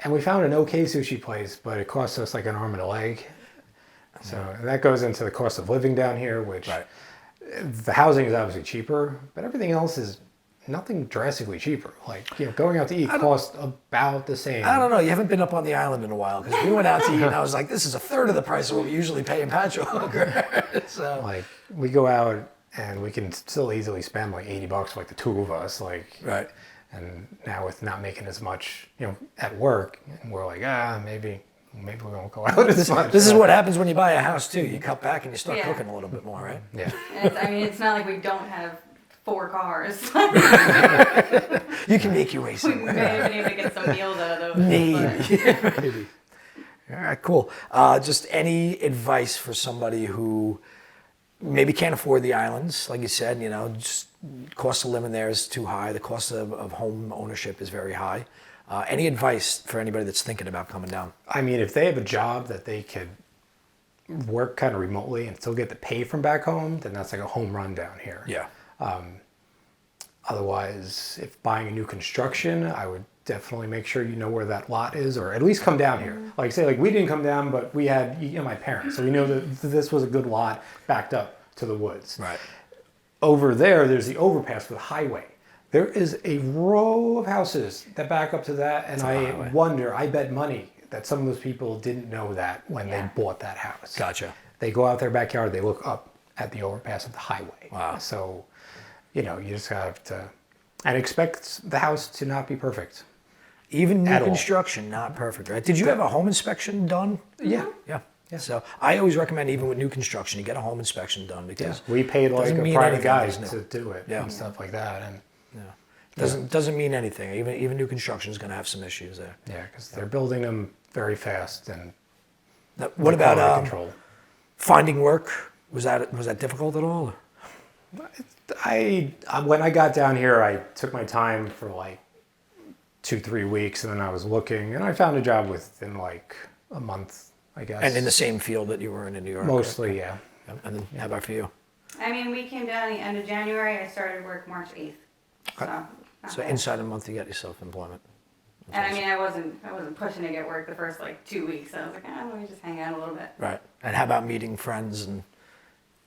Speaker 7: and we found an okay sushi place, but it cost us an arm and a leg. So that goes into the cost of living down here, which.
Speaker 2: Right.
Speaker 7: The housing is obviously cheaper, but everything else is nothing drastically cheaper. Going out to eat costs about the same.
Speaker 2: I don't know. You haven't been up on the island in a while because we went out to eat and I was like, this is a third of the price of what we usually pay in Patchogue. So,
Speaker 7: We go out and we can still easily spend $80 for the two of us.
Speaker 2: right.
Speaker 7: And now with not making as much, at work, we're maybe we won't go out as much.
Speaker 2: This is what happens when you buy a house too. You cut back and you start
Speaker 8: Yeah.
Speaker 2: cooking a little bit more, right?
Speaker 7: Yeah.
Speaker 8: And it's not like we don't have 4 cars.
Speaker 2: You can make your way
Speaker 8: We
Speaker 2: somewhere.
Speaker 8: may have been able to get some meals out of those.
Speaker 2: Maybe.
Speaker 8: but-
Speaker 2: Maybe. All right, cool. Just any advice for somebody who maybe can't afford the islands, like you said, just cost of living there is too high. The cost of home ownership is very high. Any advice for anybody that's thinking about coming down?
Speaker 7: I mean, if they have a job that they could work kind of remotely and still get the pay from back home, then that's like a home run down here.
Speaker 2: Yeah.
Speaker 7: Otherwise, if buying a new construction, I would definitely make sure you know where that lot is, or at least come down here. Like say, like we didn't come down, but we had my parents, so we know that this was a good lot backed up to the woods.
Speaker 2: Right.
Speaker 7: Over there's the overpass for the highway. There is a row of houses that back up to that, and I bet money that some of those people didn't know that when they bought that house.
Speaker 2: Gotcha.
Speaker 7: They go out their backyard, they look up at the overpass of the highway.
Speaker 2: Wow.
Speaker 7: So, you just have to, and expect the house to not be perfect.
Speaker 2: Even new
Speaker 7: At all.
Speaker 2: construction, not perfect, right? Did you have a home inspection done?
Speaker 7: Yeah.
Speaker 2: Yeah. So I always recommend, even with new construction, you get a home inspection done, because
Speaker 7: We paid like
Speaker 2: doesn't
Speaker 7: a
Speaker 2: mean
Speaker 7: private
Speaker 2: anything
Speaker 7: guy
Speaker 2: is new.
Speaker 7: to do it and stuff like that. And
Speaker 2: doesn't mean anything. Even new construction is going to have some issues there.
Speaker 7: yeah, because they're building them very fast and
Speaker 2: Now, what about
Speaker 7: quality control.
Speaker 2: finding work? Was that difficult at all?
Speaker 7: When I got down here, I took my time for like 2-3 weeks, and then I was looking, and I found a job within like a month, I guess.
Speaker 2: And in the same field that you were in New York?
Speaker 7: Mostly, yeah.
Speaker 2: Right? And then how about for you?
Speaker 8: I mean, we came down the end of January. I started work March 8th. So, not
Speaker 2: So
Speaker 8: bad.
Speaker 2: inside a month, you got yourself employment.
Speaker 8: And I mean, I wasn't pushing to get work the first like 2 weeks. I was like, let me just hang out a little bit.
Speaker 2: Right. And how about meeting friends and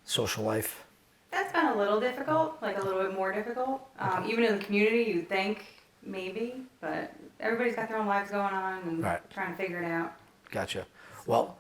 Speaker 2: social life?
Speaker 8: That's been a little difficult, like a little bit more difficult. Even in the community, you'd think maybe, but everybody's got their own lives going on and trying to figure it out.
Speaker 2: Gotcha. Well,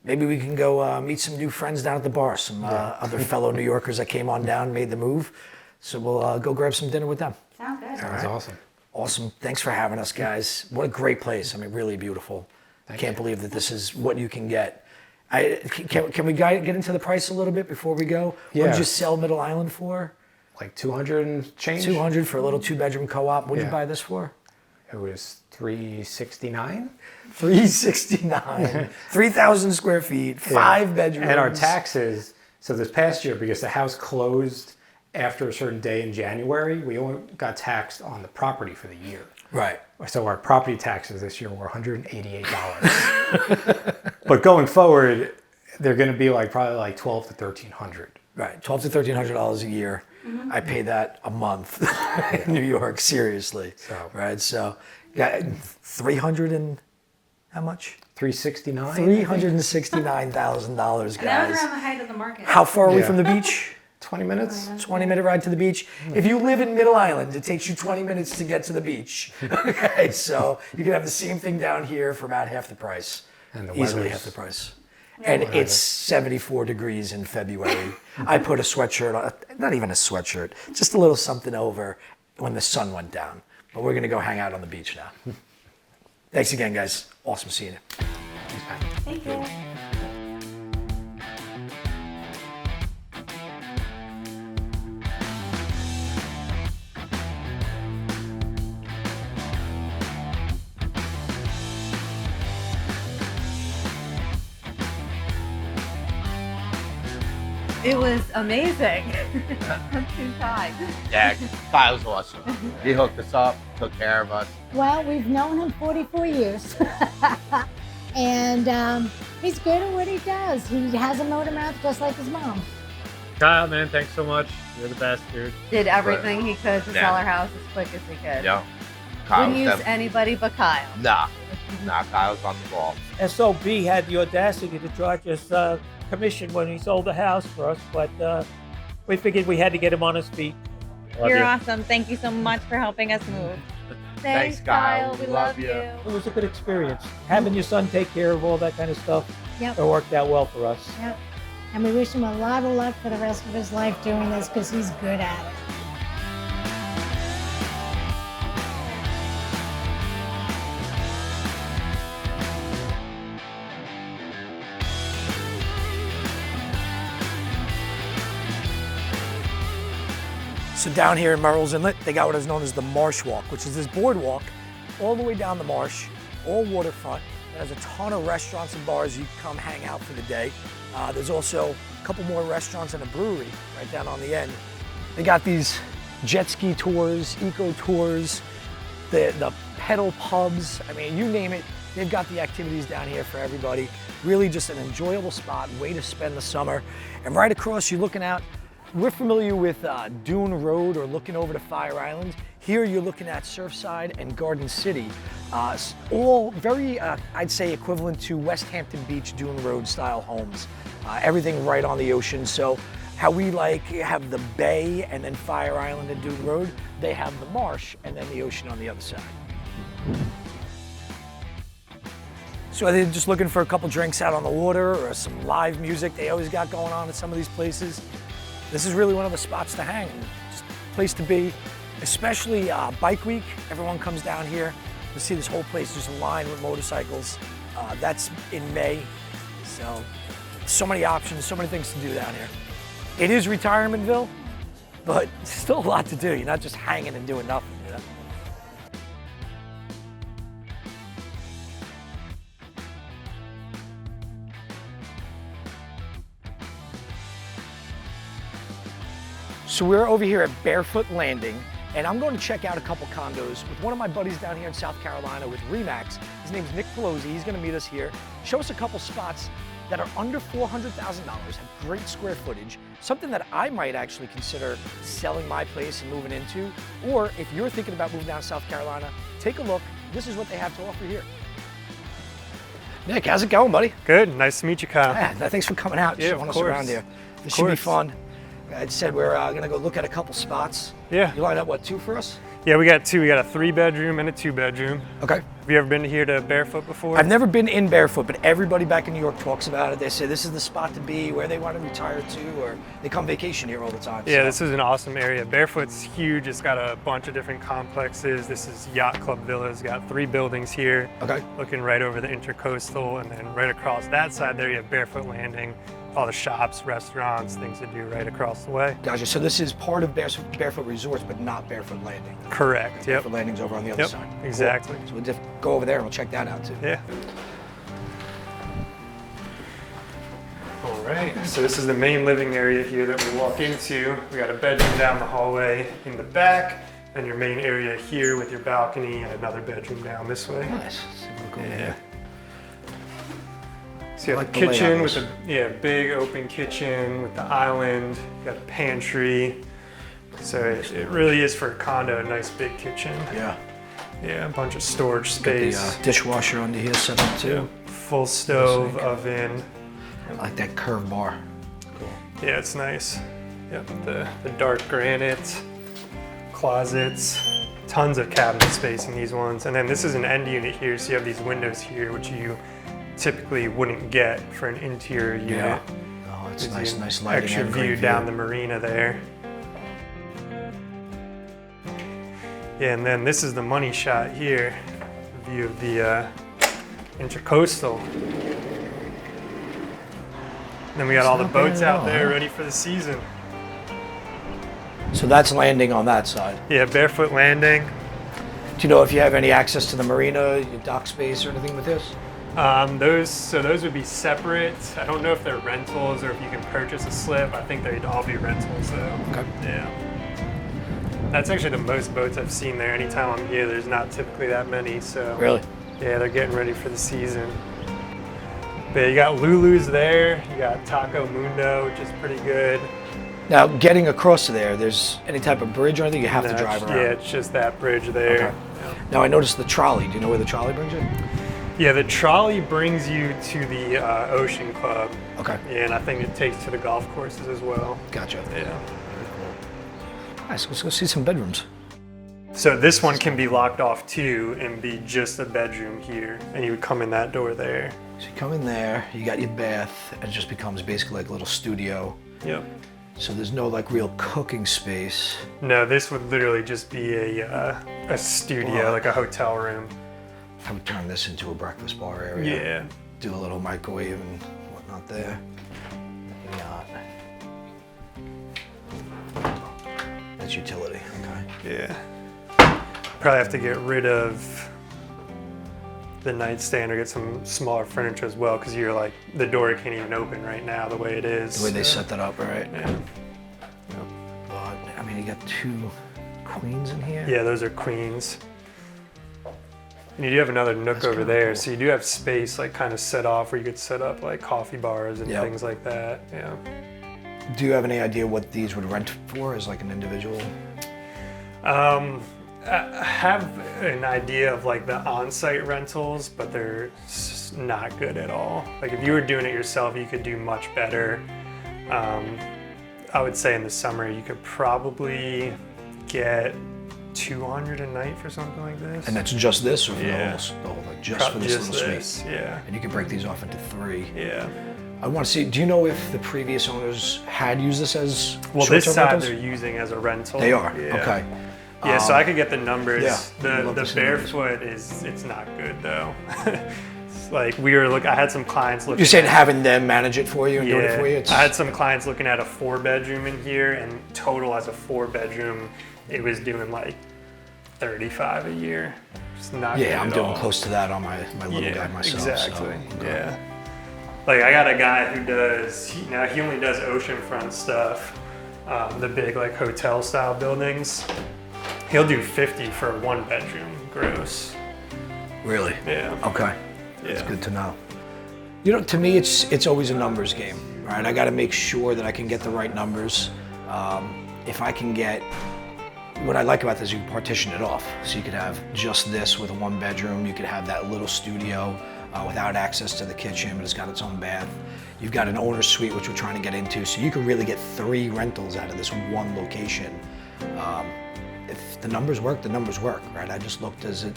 Speaker 2: maybe we can go meet some new friends down at the bar, some other fellow New Yorkers that came on down, made the move. So we'll go grab some dinner with them.
Speaker 8: Sounds good.
Speaker 7: That's awesome.
Speaker 2: Awesome. Thanks for having us, guys. What a great place. I mean, really beautiful. I can't believe that this is what you can get. Can we get into the price a little bit before we go?
Speaker 7: Yeah.
Speaker 2: What did you sell Middle Island for?
Speaker 7: Like 200 and change.
Speaker 2: 200 for a little 2-bedroom co-op. What did you
Speaker 7: Yeah.
Speaker 2: buy this for?
Speaker 7: It was $369.
Speaker 2: 369. 3,000 square feet, 5 bedrooms.
Speaker 7: And our taxes. So this past year, because the house closed after a certain day in January, we only got taxed on the property for the year.
Speaker 2: Right.
Speaker 7: So our property taxes this year were $188. But going forward, they're going to be like probably like $1,200 to $1,300.
Speaker 2: Right. $1,200 to $1,300 a year. I pay that a month in New York, seriously. Right. So, yeah, 300 and how much?
Speaker 7: $369.
Speaker 2: $369,000, guys.
Speaker 8: And that was around the height of the market.
Speaker 2: How far are we from the beach?
Speaker 7: 20 minutes.
Speaker 2: 20-minute ride to the beach. If you live in Middle Island, it takes you 20 minutes to get to the beach. Okay, so you can have the same thing down here for about half the price.
Speaker 7: And the
Speaker 2: Easily
Speaker 7: weather's-
Speaker 2: half the price. And it's 74 degrees in February. I put a sweatshirt on, not even a sweatshirt, just a little something over when the sun went down. But we're going to go hang out on the beach now. Thanks again, guys. Awesome seeing you.
Speaker 8: Thank you.
Speaker 4: It was amazing. I'm too tired.
Speaker 3: Yeah, Kyle's awesome. He hooked us up, took care of us.
Speaker 5: Well, we've known him 44 years. And he's good at what he does. He has a motor mouth just like his mom.
Speaker 9: Kyle, man, thanks so much. You're the best, dude.
Speaker 4: Did everything he could to
Speaker 3: Yeah.
Speaker 4: sell our house as quick as he could.
Speaker 3: Yeah.
Speaker 4: Wouldn't use anybody but Kyle.
Speaker 3: Nah, Kyle's on the ball.
Speaker 6: SOB had the audacity to charge us commission when he sold the house for us, but we figured we had to get him on his feet.
Speaker 9: Love
Speaker 10: You're
Speaker 9: you.
Speaker 10: awesome. Thank you so much for helping us move.
Speaker 3: Thanks, Kyle.
Speaker 10: We
Speaker 3: We
Speaker 10: love
Speaker 3: love
Speaker 10: you.
Speaker 3: you.
Speaker 6: It was a good experience. Having your son take care of all that kind of stuff,
Speaker 5: Yep.
Speaker 6: it worked out well for us.
Speaker 5: Yep. And we wish him a lot of luck for the rest of his life doing this because he's good at it.
Speaker 2: So down here in Murrells Inlet, they got what is known as the Marsh Walk, which is this boardwalk all the way down the marsh, all waterfront. There's a ton of restaurants and bars you can come hang out for the day. There's also a couple more restaurants and a brewery right down on the end. They got these jet ski tours, eco tours, the pedal pubs. I mean, you name it, they've got the activities down here for everybody. Really just an enjoyable spot, way to spend the summer. And right across, you're looking out, we're familiar with Dune Road or looking over to Fire Island. Here you're looking at Surfside and Garden City. All very, I'd say, equivalent to West Hampton Beach, Dune Road style homes. Everything right on the ocean. So how we like have the bay and then Fire Island and Dune Road, they have the marsh and then the ocean on the other side. So are they just looking for a couple drinks out on the water or some live music they always got going on at some of these places? This is really one of the spots to hang, just a place to be, especially Bike Week. Everyone comes down here to see this whole place just lined with motorcycles. That's in May, so many options, so many things to do down here. It is Retirementville, but still a lot to do. You're not just hanging and doing nothing, you know? So we're over here at Barefoot Landing, and I'm going to check out a couple condos with one of my buddies down here in South Carolina with Remax. His name's Nick Pelosi. He's going to meet us here, show us a couple spots that are under $400,000, have great square footage, something that I might actually consider selling my place and moving into. Or if you're thinking about moving down to South Carolina, take a look. This is what they have to offer here. Nick, how's it going, buddy?
Speaker 11: Good, nice to meet you, Kyle.
Speaker 2: Yeah, thanks for coming out, showing us around here. This should be fun. I said we're gonna go look at a couple spots.
Speaker 11: Yeah.
Speaker 2: You lined up, what, 2 for us?
Speaker 11: Yeah, we got 2. We got a 3-bedroom and a 2-bedroom.
Speaker 2: Okay.
Speaker 11: Have you ever been here to Barefoot before?
Speaker 2: I've never been in Barefoot, but everybody back in New York talks about it. They say this is the spot to be, where they want to retire to, or they come vacation here all the time.
Speaker 11: Yeah,
Speaker 2: so.
Speaker 11: This is an awesome area. Barefoot's huge. It's got a bunch of different complexes. This is Yacht Club Villas. Got 3 buildings here.
Speaker 2: Okay.
Speaker 11: Looking right over the Intercoastal, and then right across that side there you have Barefoot Landing. All the shops, restaurants, things to do right across the way.
Speaker 2: Gotcha. So this is part of Barefoot Resorts, but not Barefoot Landing.
Speaker 11: Correct. Yep.
Speaker 2: Barefoot Landing's over on the other side.
Speaker 11: Exactly.
Speaker 2: Cool. So we'll just go over there and we'll check that out too.
Speaker 11: Yeah. All right. So this is the main living area here that we walk into. We got a bedroom down the hallway in the back, and your main area here with your balcony and another bedroom down this way.
Speaker 2: Nice. So we'll go over there.
Speaker 11: So you have the kitchen with a big open kitchen with the island. You got a pantry. So it really is for a condo, a nice big kitchen.
Speaker 2: Yeah.
Speaker 11: Yeah, a bunch of storage space.
Speaker 2: Got the dishwasher under here set up too.
Speaker 11: Full stove, oven.
Speaker 2: I like that curved bar. Cool.
Speaker 11: Yeah, it's nice. Yep, the dark granite, closets, tons of cabinet space in these ones. And then this is an end unit here, so you have these windows here, which you typically wouldn't get for an interior unit.
Speaker 2: Yeah. Oh, it's nice lighting.
Speaker 11: Extra view down the marina there. Yeah, and then this is the money shot here, view of the Intercoastal. Then we got all the boats out there ready for the season.
Speaker 2: So that's landing on that side.
Speaker 11: Yeah, Barefoot Landing.
Speaker 2: Do you know if you have any access to the marina, your dock space or anything with this?
Speaker 11: Those would be separate. I don't know if they're rentals or if you can purchase a slip. I think they'd all be rentals though.
Speaker 2: Okay.
Speaker 11: Yeah. That's actually the most boats I've seen there. Anytime I'm here, there's not typically that many, so.
Speaker 2: Really?
Speaker 11: Yeah, they're getting ready for the season. But you got Lulu's there, you got Taco Mundo, which is pretty good.
Speaker 2: Now, getting across to there, there's any type of bridge or anything you have to drive around?
Speaker 11: Yeah, it's just that bridge there.
Speaker 2: Okay. Yeah. Now, I noticed the trolley. Do you know where the trolley brings you?
Speaker 11: Yeah, the trolley brings you to the Ocean Club.
Speaker 2: Okay.
Speaker 11: Yeah, and I think it takes to the golf courses as well.
Speaker 2: Gotcha.
Speaker 11: Yeah.
Speaker 2: Nice, let's go see some bedrooms.
Speaker 11: So this one can be locked off too and be just a bedroom here, and you would come in that door there.
Speaker 2: So you come in there, you got your bath, and it just becomes basically like a little studio.
Speaker 11: Yep.
Speaker 2: So there's no like real cooking space.
Speaker 11: No, this would literally just be a studio, like a hotel room.
Speaker 2: I would turn this into a breakfast bar area.
Speaker 11: Yeah.
Speaker 2: Do a little microwave and whatnot there. Yacht. That's utility, okay.
Speaker 11: Yeah. Probably have to get rid of the nightstand or get some smaller furniture as well, because you're like, the door can't even open right now the way it is.
Speaker 2: The way they set that up, right?
Speaker 11: Yeah.
Speaker 2: But, I mean, you got 2 queens in here.
Speaker 11: Yeah, those are queens. And you do have another nook over there, so you do have space like kind of set off where you could set up like coffee bars and things like that. Yeah.
Speaker 2: Do you have any idea what these would rent for as like an individual?
Speaker 11: I have an idea of like the on-site rentals, but they're not good at all. Like if you were doing it yourself, you could do much better. I would say in the summer you could probably get 200 a night for something like this.
Speaker 2: And that's just this, or for
Speaker 11: Yeah.
Speaker 2: the whole like just for this
Speaker 11: Just
Speaker 2: little
Speaker 11: this,
Speaker 2: suite?
Speaker 11: yeah.
Speaker 2: And you can break these off into 3.
Speaker 11: Yeah.
Speaker 2: I want to see, do you know if the previous owners had used this as
Speaker 11: Well, this
Speaker 2: short-term
Speaker 11: side
Speaker 2: rentals?
Speaker 11: they're using as a rental.
Speaker 2: They are,
Speaker 11: Yeah.
Speaker 2: okay.
Speaker 11: Yeah, so I could get the numbers.
Speaker 2: yeah, I'd love
Speaker 11: The
Speaker 2: to see the numbers.
Speaker 11: barefoot it's not good though. It's like I had some clients looking.
Speaker 2: You're saying
Speaker 11: at,
Speaker 2: having them manage it for you and doing it for you?
Speaker 11: I had some clients looking at a 4-bedroom in here, and total as a 4-bedroom, it was doing like 35 a year. It's not good
Speaker 2: Yeah, I'm
Speaker 11: at
Speaker 2: doing
Speaker 11: all.
Speaker 2: close to that on my little guy myself.
Speaker 11: Exactly.
Speaker 2: So,
Speaker 11: Yeah. Like I got a guy who does. He only does oceanfront stuff, the big like hotel style buildings. He'll do 50 for a 1-bedroom gross.
Speaker 2: Really?
Speaker 11: Yeah.
Speaker 2: Okay. That's
Speaker 11: Yeah.
Speaker 2: good to know. You know, to me, it's always a numbers game, right? I got to make sure that I can get the right numbers. If I can get, what I like about this, you can partition it off. So you could have just this with a 1-bedroom. You could have that little studio without access to the kitchen, but it's got its own bath. You've got an owner's suite, which we're trying to get into. So you can really get 3 rentals out of this one location. If the numbers work, the numbers work, right? I just looked, does it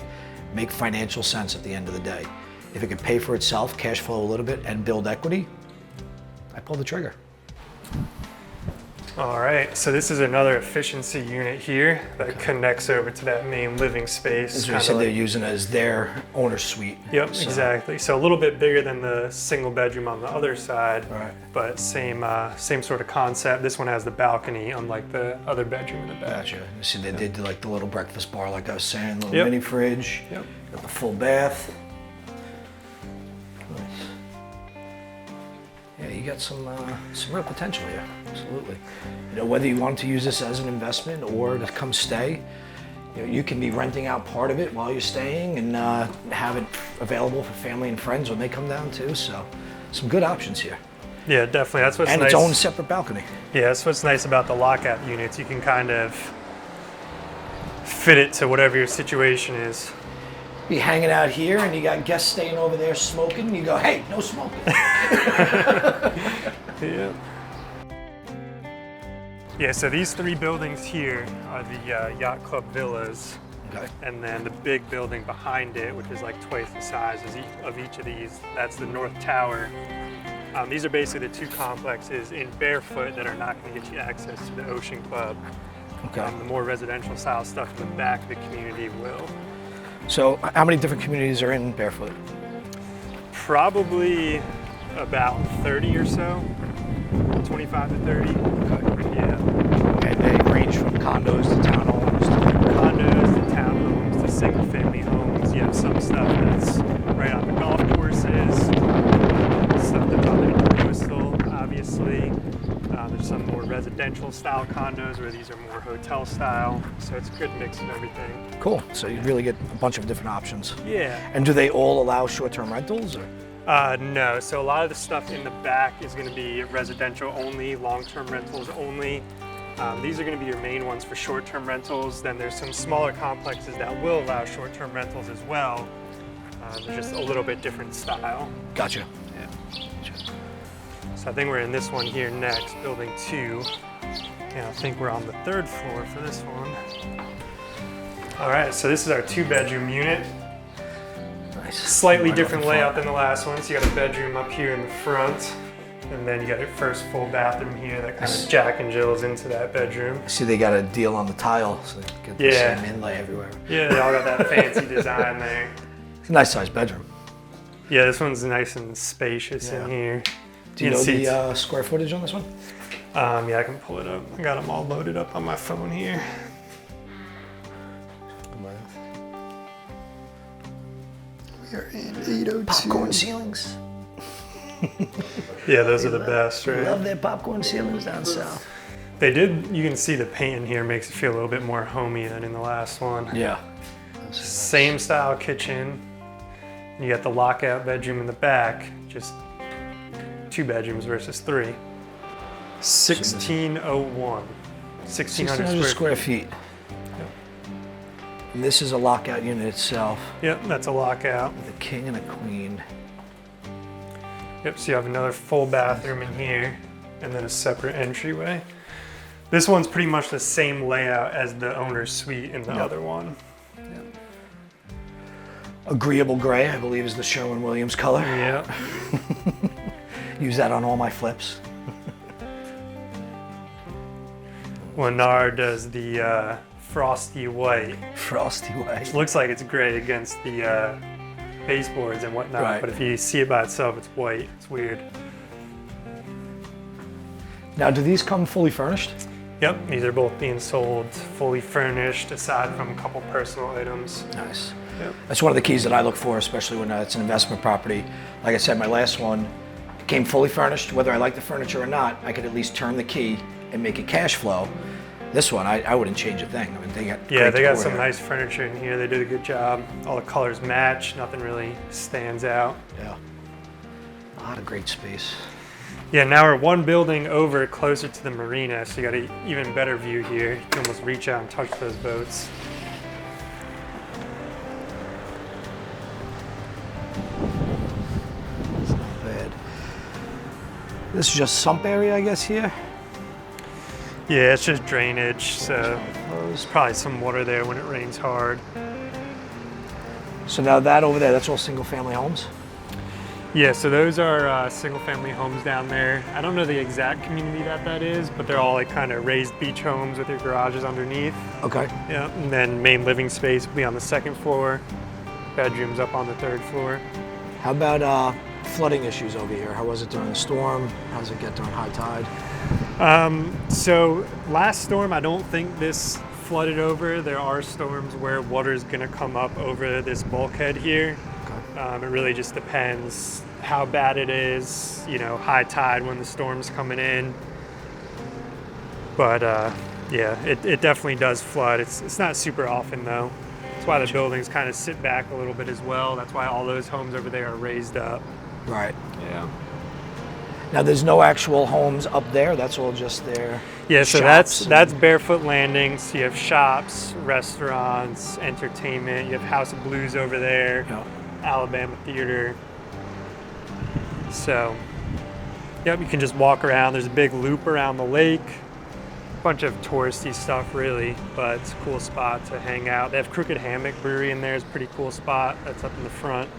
Speaker 2: make financial sense at the end of the day? If it could pay for itself, cash flow a little bit, and build equity, I pull the trigger.
Speaker 11: All right, so this is another efficiency unit here that connects over to that main living space.
Speaker 2: As we said, they're using it as their owner's suite.
Speaker 11: Yep,
Speaker 2: So-
Speaker 11: exactly. So a little bit bigger than the single bedroom on the other side,
Speaker 2: Right.
Speaker 11: but same sort of concept. This one has the balcony, unlike the other bedroom in the back.
Speaker 2: Gotcha. You see, they did like the little breakfast bar, like I was saying, little
Speaker 11: Yep.
Speaker 2: mini fridge.
Speaker 11: Yep.
Speaker 2: Got the full bath. Nice. Yeah, you got some real potential here. Absolutely. You know, whether you want to use this as an investment or to come stay, you can be renting out part of it while you're staying and have it available for family and friends when they come down too. So, some good options here.
Speaker 11: Yeah, definitely. That's what's
Speaker 2: And
Speaker 11: nice.
Speaker 2: its own separate balcony.
Speaker 11: Yeah, that's what's nice about the lockout units. You can kind of fit it to whatever your situation is.
Speaker 2: Be hanging out here and you got guests staying over there smoking, and you go, hey, no smoking.
Speaker 11: Yeah. Yeah, so these 3 buildings here are the Yacht Club Villas.
Speaker 2: Okay.
Speaker 11: And then the big building behind it, which is like twice the size of each of these, that's the North Tower. These are basically the 2 complexes in Barefoot that are not going to get you access to the Ocean Club.
Speaker 2: Okay.
Speaker 11: The more residential style stuff in the back of the community will.
Speaker 2: So, how many different communities are in Barefoot?
Speaker 11: Probably about 30 or so, 25 to 30.
Speaker 2: Okay.
Speaker 11: Yeah.
Speaker 2: And they range from condos to townhomes
Speaker 11: Condos to townhomes to single family homes. You have some stuff that's right on the golf courses, stuff that's on the coastal, obviously. There's some more residential style condos where these are more hotel style. So it's a good mix of everything.
Speaker 2: Cool. So you really get a bunch of different options.
Speaker 11: Yeah.
Speaker 2: And do they all allow short-term rentals? Or?
Speaker 11: No, so a lot of the stuff in the back is going to be residential only, long-term rentals only. These are going to be your main ones for short-term rentals. Then there's some smaller complexes that will allow short-term rentals as well. They're just a little bit different style.
Speaker 2: Gotcha.
Speaker 11: Yeah. So I think we're in this one here next, building 2. And I think we're on the 3rd floor for this one. All right, so this is our 2-bedroom unit.
Speaker 2: Nice.
Speaker 11: Slightly
Speaker 2: Right
Speaker 11: different
Speaker 2: off the
Speaker 11: layout
Speaker 2: front.
Speaker 11: than the last one. So you got a bedroom up here in the front, and then you got your first full bathroom here that kind of Jack and Jills into that bedroom.
Speaker 2: I see they got a deal on the tile, so they get the
Speaker 11: Yeah.
Speaker 2: same inlay everywhere.
Speaker 11: Yeah, they all got that fancy design there.
Speaker 2: It's a nice sized bedroom.
Speaker 11: Yeah, this one's nice and spacious in here.
Speaker 2: Do you
Speaker 11: can
Speaker 2: know
Speaker 11: see
Speaker 2: the square footage on this one?
Speaker 11: yeah, I can pull it up. I got them all loaded up on my phone here. are in 802.
Speaker 2: Popcorn ceilings.
Speaker 11: Yeah, those are the best, right?
Speaker 2: Love their popcorn ceilings down south.
Speaker 11: They did, you can see the paint in here makes it feel a little bit more homey than in the last one.
Speaker 2: Yeah.
Speaker 11: Same style kitchen. You got the lockout bedroom in the back, just 2 bedrooms versus 3. 1601. 1600
Speaker 2: square feet. And this is a lockout unit itself.
Speaker 11: Yep, that's a lockout.
Speaker 2: With a king and a queen.
Speaker 11: Yep, so you have another full bathroom in here and then a separate entryway. This one's pretty much the same layout as the owner's suite in the other one. Yep.
Speaker 2: Agreeable gray, I believe, is the Sherwin-Williams color.
Speaker 11: Yep.
Speaker 2: Use that on all my flips.
Speaker 11: Lennar does the frosty white.
Speaker 2: Frosty white.
Speaker 11: Which looks like it's gray against the baseboards and whatnot,
Speaker 2: Right.
Speaker 11: but if you see it by itself, it's white. It's weird.
Speaker 2: Now, do these come fully furnished?
Speaker 11: Yep, these are both being sold fully furnished, aside from a couple personal items.
Speaker 2: Nice.
Speaker 11: Yep.
Speaker 2: That's one of the keys that I look for, especially when it's an investment property. Like I said, my last one came fully furnished. Whether I like the furniture or not, I could at least turn the key and make it cash flow. This one, I wouldn't change a thing. I mean, they got
Speaker 11: Yeah,
Speaker 2: great
Speaker 11: they got
Speaker 2: decor
Speaker 11: some
Speaker 2: here.
Speaker 11: nice furniture in here. They did a good job. All the colors match. Nothing really stands out.
Speaker 2: Yeah. A lot of great space.
Speaker 11: Yeah, now we're one building over closer to the marina, so you got an even better view here. You can almost reach out and touch those boats.
Speaker 2: It's not bad. This is just sump area, I guess, here.
Speaker 11: Yeah, it's just drainage, so there's probably some water there when it rains hard.
Speaker 2: So now that over there, that's all single family homes?
Speaker 11: Yeah, so those are single-family homes down there. I don't know the exact community that is, but they're all like kind of raised beach homes with their garages underneath.
Speaker 2: Okay.
Speaker 11: Yeah, and then main living space will be on the 2nd floor, bedrooms up on the 3rd floor.
Speaker 2: How about flooding issues over here? How was it during the storm? How does it get during high tide?
Speaker 11: So last storm, I don't think this flooded over. There are storms where water's gonna come up over this bulkhead here. It really just depends how bad it is, you know, high tide when the storm's coming in. But yeah, it definitely does flood. It's not super often though. That's why the buildings kind of sit back a little bit as well. That's why all those homes over there are raised up.
Speaker 2: Right.
Speaker 11: Yeah.
Speaker 2: Now there's no actual homes up there. That's all just their
Speaker 11: Yeah, so
Speaker 2: shops
Speaker 11: that's Barefoot Landing. So you have shops, restaurants, entertainment. You have House of Blues over there.
Speaker 2: Yeah.
Speaker 11: Alabama Theater. So, yep, you can just walk around. There's a big loop around the lake. Bunch of touristy stuff, really, but it's a cool spot to hang out. They have Crooked Hammock Brewery in there. It's a pretty cool spot. That's up in the front.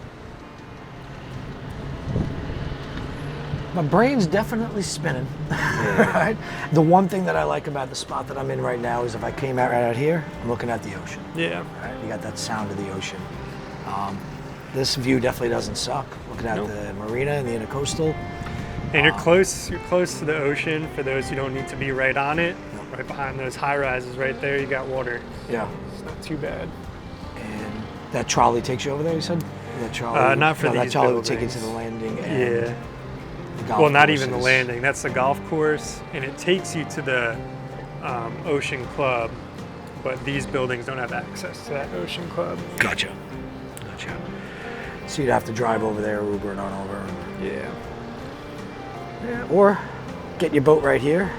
Speaker 2: My brain's definitely spinning. Right? The one thing that I like about the spot that I'm in right now is if I came out right out here, I'm looking at the ocean.
Speaker 11: Yeah.
Speaker 2: Right? You got that sound of the ocean. This view definitely doesn't suck. Looking at
Speaker 11: Nope.
Speaker 2: the marina and the intercoastal.
Speaker 11: And you're close to the ocean for those who don't need to be right on it. Right behind those high rises right there, you got water.
Speaker 2: Yeah.
Speaker 11: It's not too bad.
Speaker 2: And that trolley takes you over there, you said? That trolley,
Speaker 11: Not for
Speaker 2: no, that
Speaker 11: these
Speaker 2: trolley would take you to
Speaker 11: buildings.
Speaker 2: the landing. And
Speaker 11: Yeah.
Speaker 2: the golf
Speaker 11: Well, not even the
Speaker 2: courses.
Speaker 11: landing. That's the golf course, and it takes you to the Ocean Club, but these buildings don't have access to that Ocean Club.
Speaker 2: Gotcha. So you'd have to drive over there, Uber it on over.
Speaker 11: Yeah.
Speaker 2: Yeah. Or get your boat right here.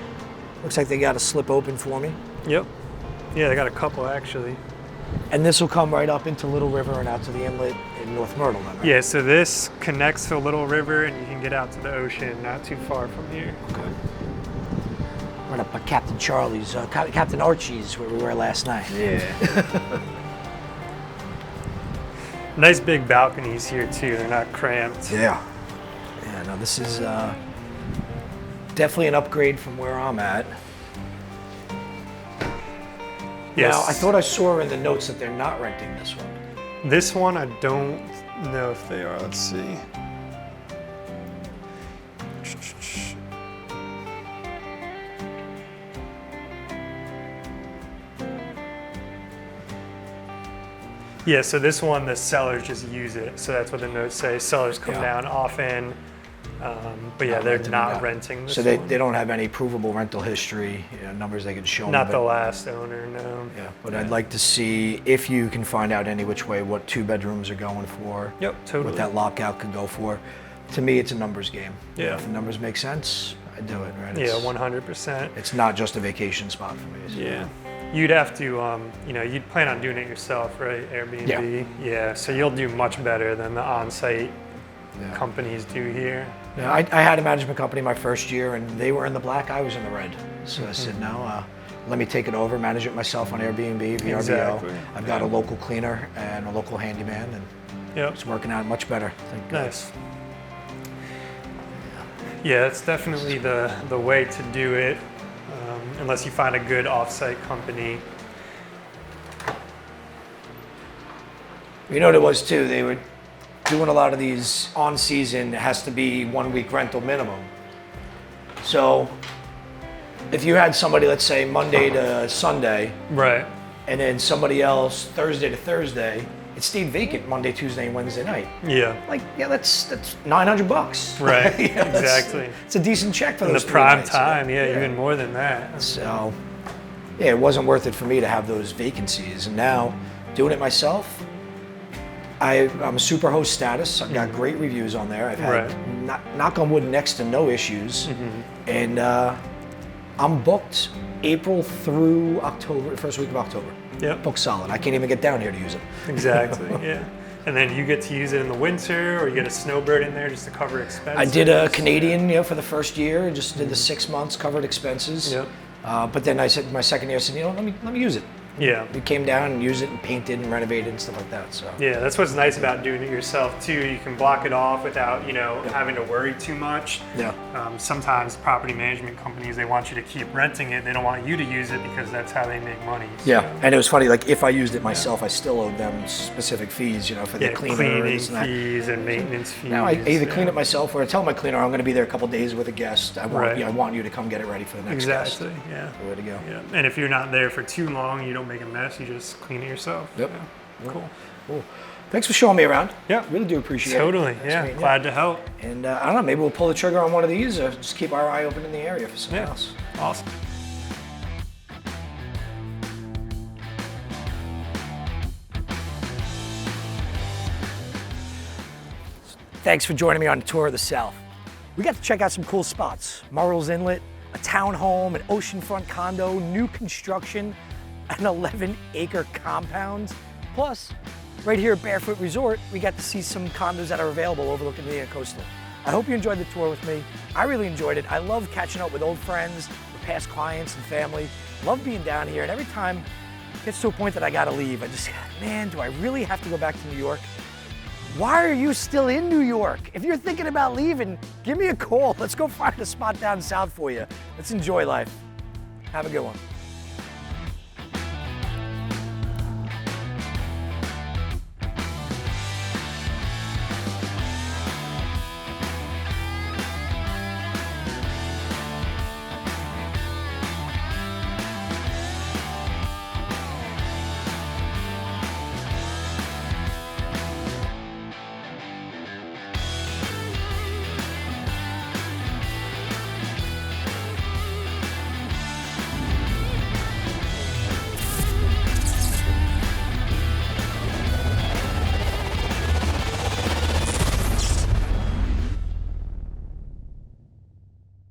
Speaker 2: Looks like they got a slip open for me.
Speaker 11: Yep. Yeah, they got a couple actually.
Speaker 2: And this will come right up into Little River and out to the inlet in North Myrtle, then, right?
Speaker 11: Yeah, so this connects to Little River, and you can get out to the ocean not too far from here.
Speaker 2: Okay. Right up by Captain Charlie's, Captain Archie's, where we were last night.
Speaker 11: Yeah. Nice big balconies here too. They're not cramped.
Speaker 2: Yeah. Yeah, no, this is definitely an upgrade from where I'm at.
Speaker 11: Yes.
Speaker 2: Now, I thought I saw in the notes that they're not renting this one.
Speaker 11: This one, I don't know if they are. Let's see. Yeah, so this one, the sellers just use it. So that's what the notes say. Sellers come down often. But yeah, they're not renting this
Speaker 2: So
Speaker 11: one.
Speaker 2: they don't have any provable rental history, numbers they can show me.
Speaker 11: Not
Speaker 2: but-
Speaker 11: the last owner, no.
Speaker 2: Yeah, but I'd like to see if you can find out any which way what 2 bedrooms are going for.
Speaker 11: Yep, totally.
Speaker 2: What that lockout could go for. To me, it's a numbers game.
Speaker 11: Yeah.
Speaker 2: If the numbers make sense, I do it, right?
Speaker 11: Yeah,
Speaker 2: It's-
Speaker 11: 100%.
Speaker 2: It's not just a vacation spot for me. So.
Speaker 11: Yeah. You'd have to, you'd plan on doing it yourself, right? Airbnb. Yeah. So you'll do much better than the on-site companies do here.
Speaker 2: Yeah, I had a management company my first year, and they were in the black. I was in the red. So I said, no, let me take it over, manage it myself on Airbnb, VRBO.
Speaker 11: Exactly.
Speaker 2: I've got a local cleaner and a local handyman, and it's working out much better.
Speaker 11: Nice. Yeah, it's definitely the way to do it, unless you find a good off-site company.
Speaker 2: You know what it was too? They were doing a lot of these on season. It has to be 1 week rental minimum. So if you had somebody, let's say Monday to Sunday,
Speaker 11: right,
Speaker 2: and then somebody else Thursday to Thursday, it stayed vacant Monday, Tuesday, and Wednesday night.
Speaker 11: Yeah.
Speaker 2: Like, yeah, that's $900.
Speaker 11: Right.
Speaker 2: You know,
Speaker 11: Exactly.
Speaker 2: It's a decent check for
Speaker 11: In
Speaker 2: those
Speaker 11: the
Speaker 2: 3
Speaker 11: prime
Speaker 2: nights,
Speaker 11: time, even more than that.
Speaker 2: So, yeah, it wasn't worth it for me to have those vacancies. And now, doing it myself, I'm a super host status. I've got great reviews on there. I've had, knock on wood, next to no issues. And I'm booked April through October, the first week of October.
Speaker 11: Yep.
Speaker 2: Booked solid. I can't even get down here to use it.
Speaker 11: Exactly, yeah. And then you get to use it in the winter, or you get a snowbird in there just to cover expenses.
Speaker 2: I did a Canadian, for the first year. Just did the 6 months, covered expenses.
Speaker 11: Yep.
Speaker 2: But then I said my second year, I said, let me use it.
Speaker 11: Yeah.
Speaker 2: We came down and used it and painted and renovated and stuff like that. So.
Speaker 11: Yeah, that's what's nice about doing it yourself too. You can block it off without, having to worry too much.
Speaker 2: Yeah.
Speaker 11: Sometimes property management companies, they want you to keep renting it. They don't want you to use it because that's how they make money. So.
Speaker 2: Yeah, and it was funny. Like if I used it myself, I still owed them specific fees, for the cleaner
Speaker 11: cleaning
Speaker 2: and that.
Speaker 11: fees and maintenance fees.
Speaker 2: Now I either clean it myself or I tell my cleaner I'm going to be there a couple days with a guest. I want,
Speaker 11: Right.
Speaker 2: I want you to come get it ready for the next guest.
Speaker 11: Exactly. Yeah.
Speaker 2: The way to go.
Speaker 11: Yeah. And if you're not there for too long, you don't make a mess. You just clean it yourself.
Speaker 2: Yep.
Speaker 11: Yeah. Cool.
Speaker 2: Thanks for showing me around.
Speaker 11: Yeah.
Speaker 2: Really do appreciate it.
Speaker 11: Totally. Yeah. Glad to help.
Speaker 2: And I don't know, maybe we'll pull the trigger on one of these or just keep our eye open in the area for something else.
Speaker 11: Awesome.
Speaker 2: Thanks for joining me on the tour of the South. We got to check out some cool spots. Murrells Inlet, a townhome, an oceanfront condo, new construction, an 11-acre compound. Plus, right here at Barefoot Resort, we got to see some condos that are available overlooking the coastal. I hope you enjoyed the tour with me. I really enjoyed it. I love catching up with old friends, with past clients and family. Love being down here, and every time it gets to a point that I gotta leave, I just, man, do I really have to go back to New York? Why are you still in New York? If you're thinking about leaving, give me a call. Let's go find a spot down south for you. Let's enjoy life. Have a good one.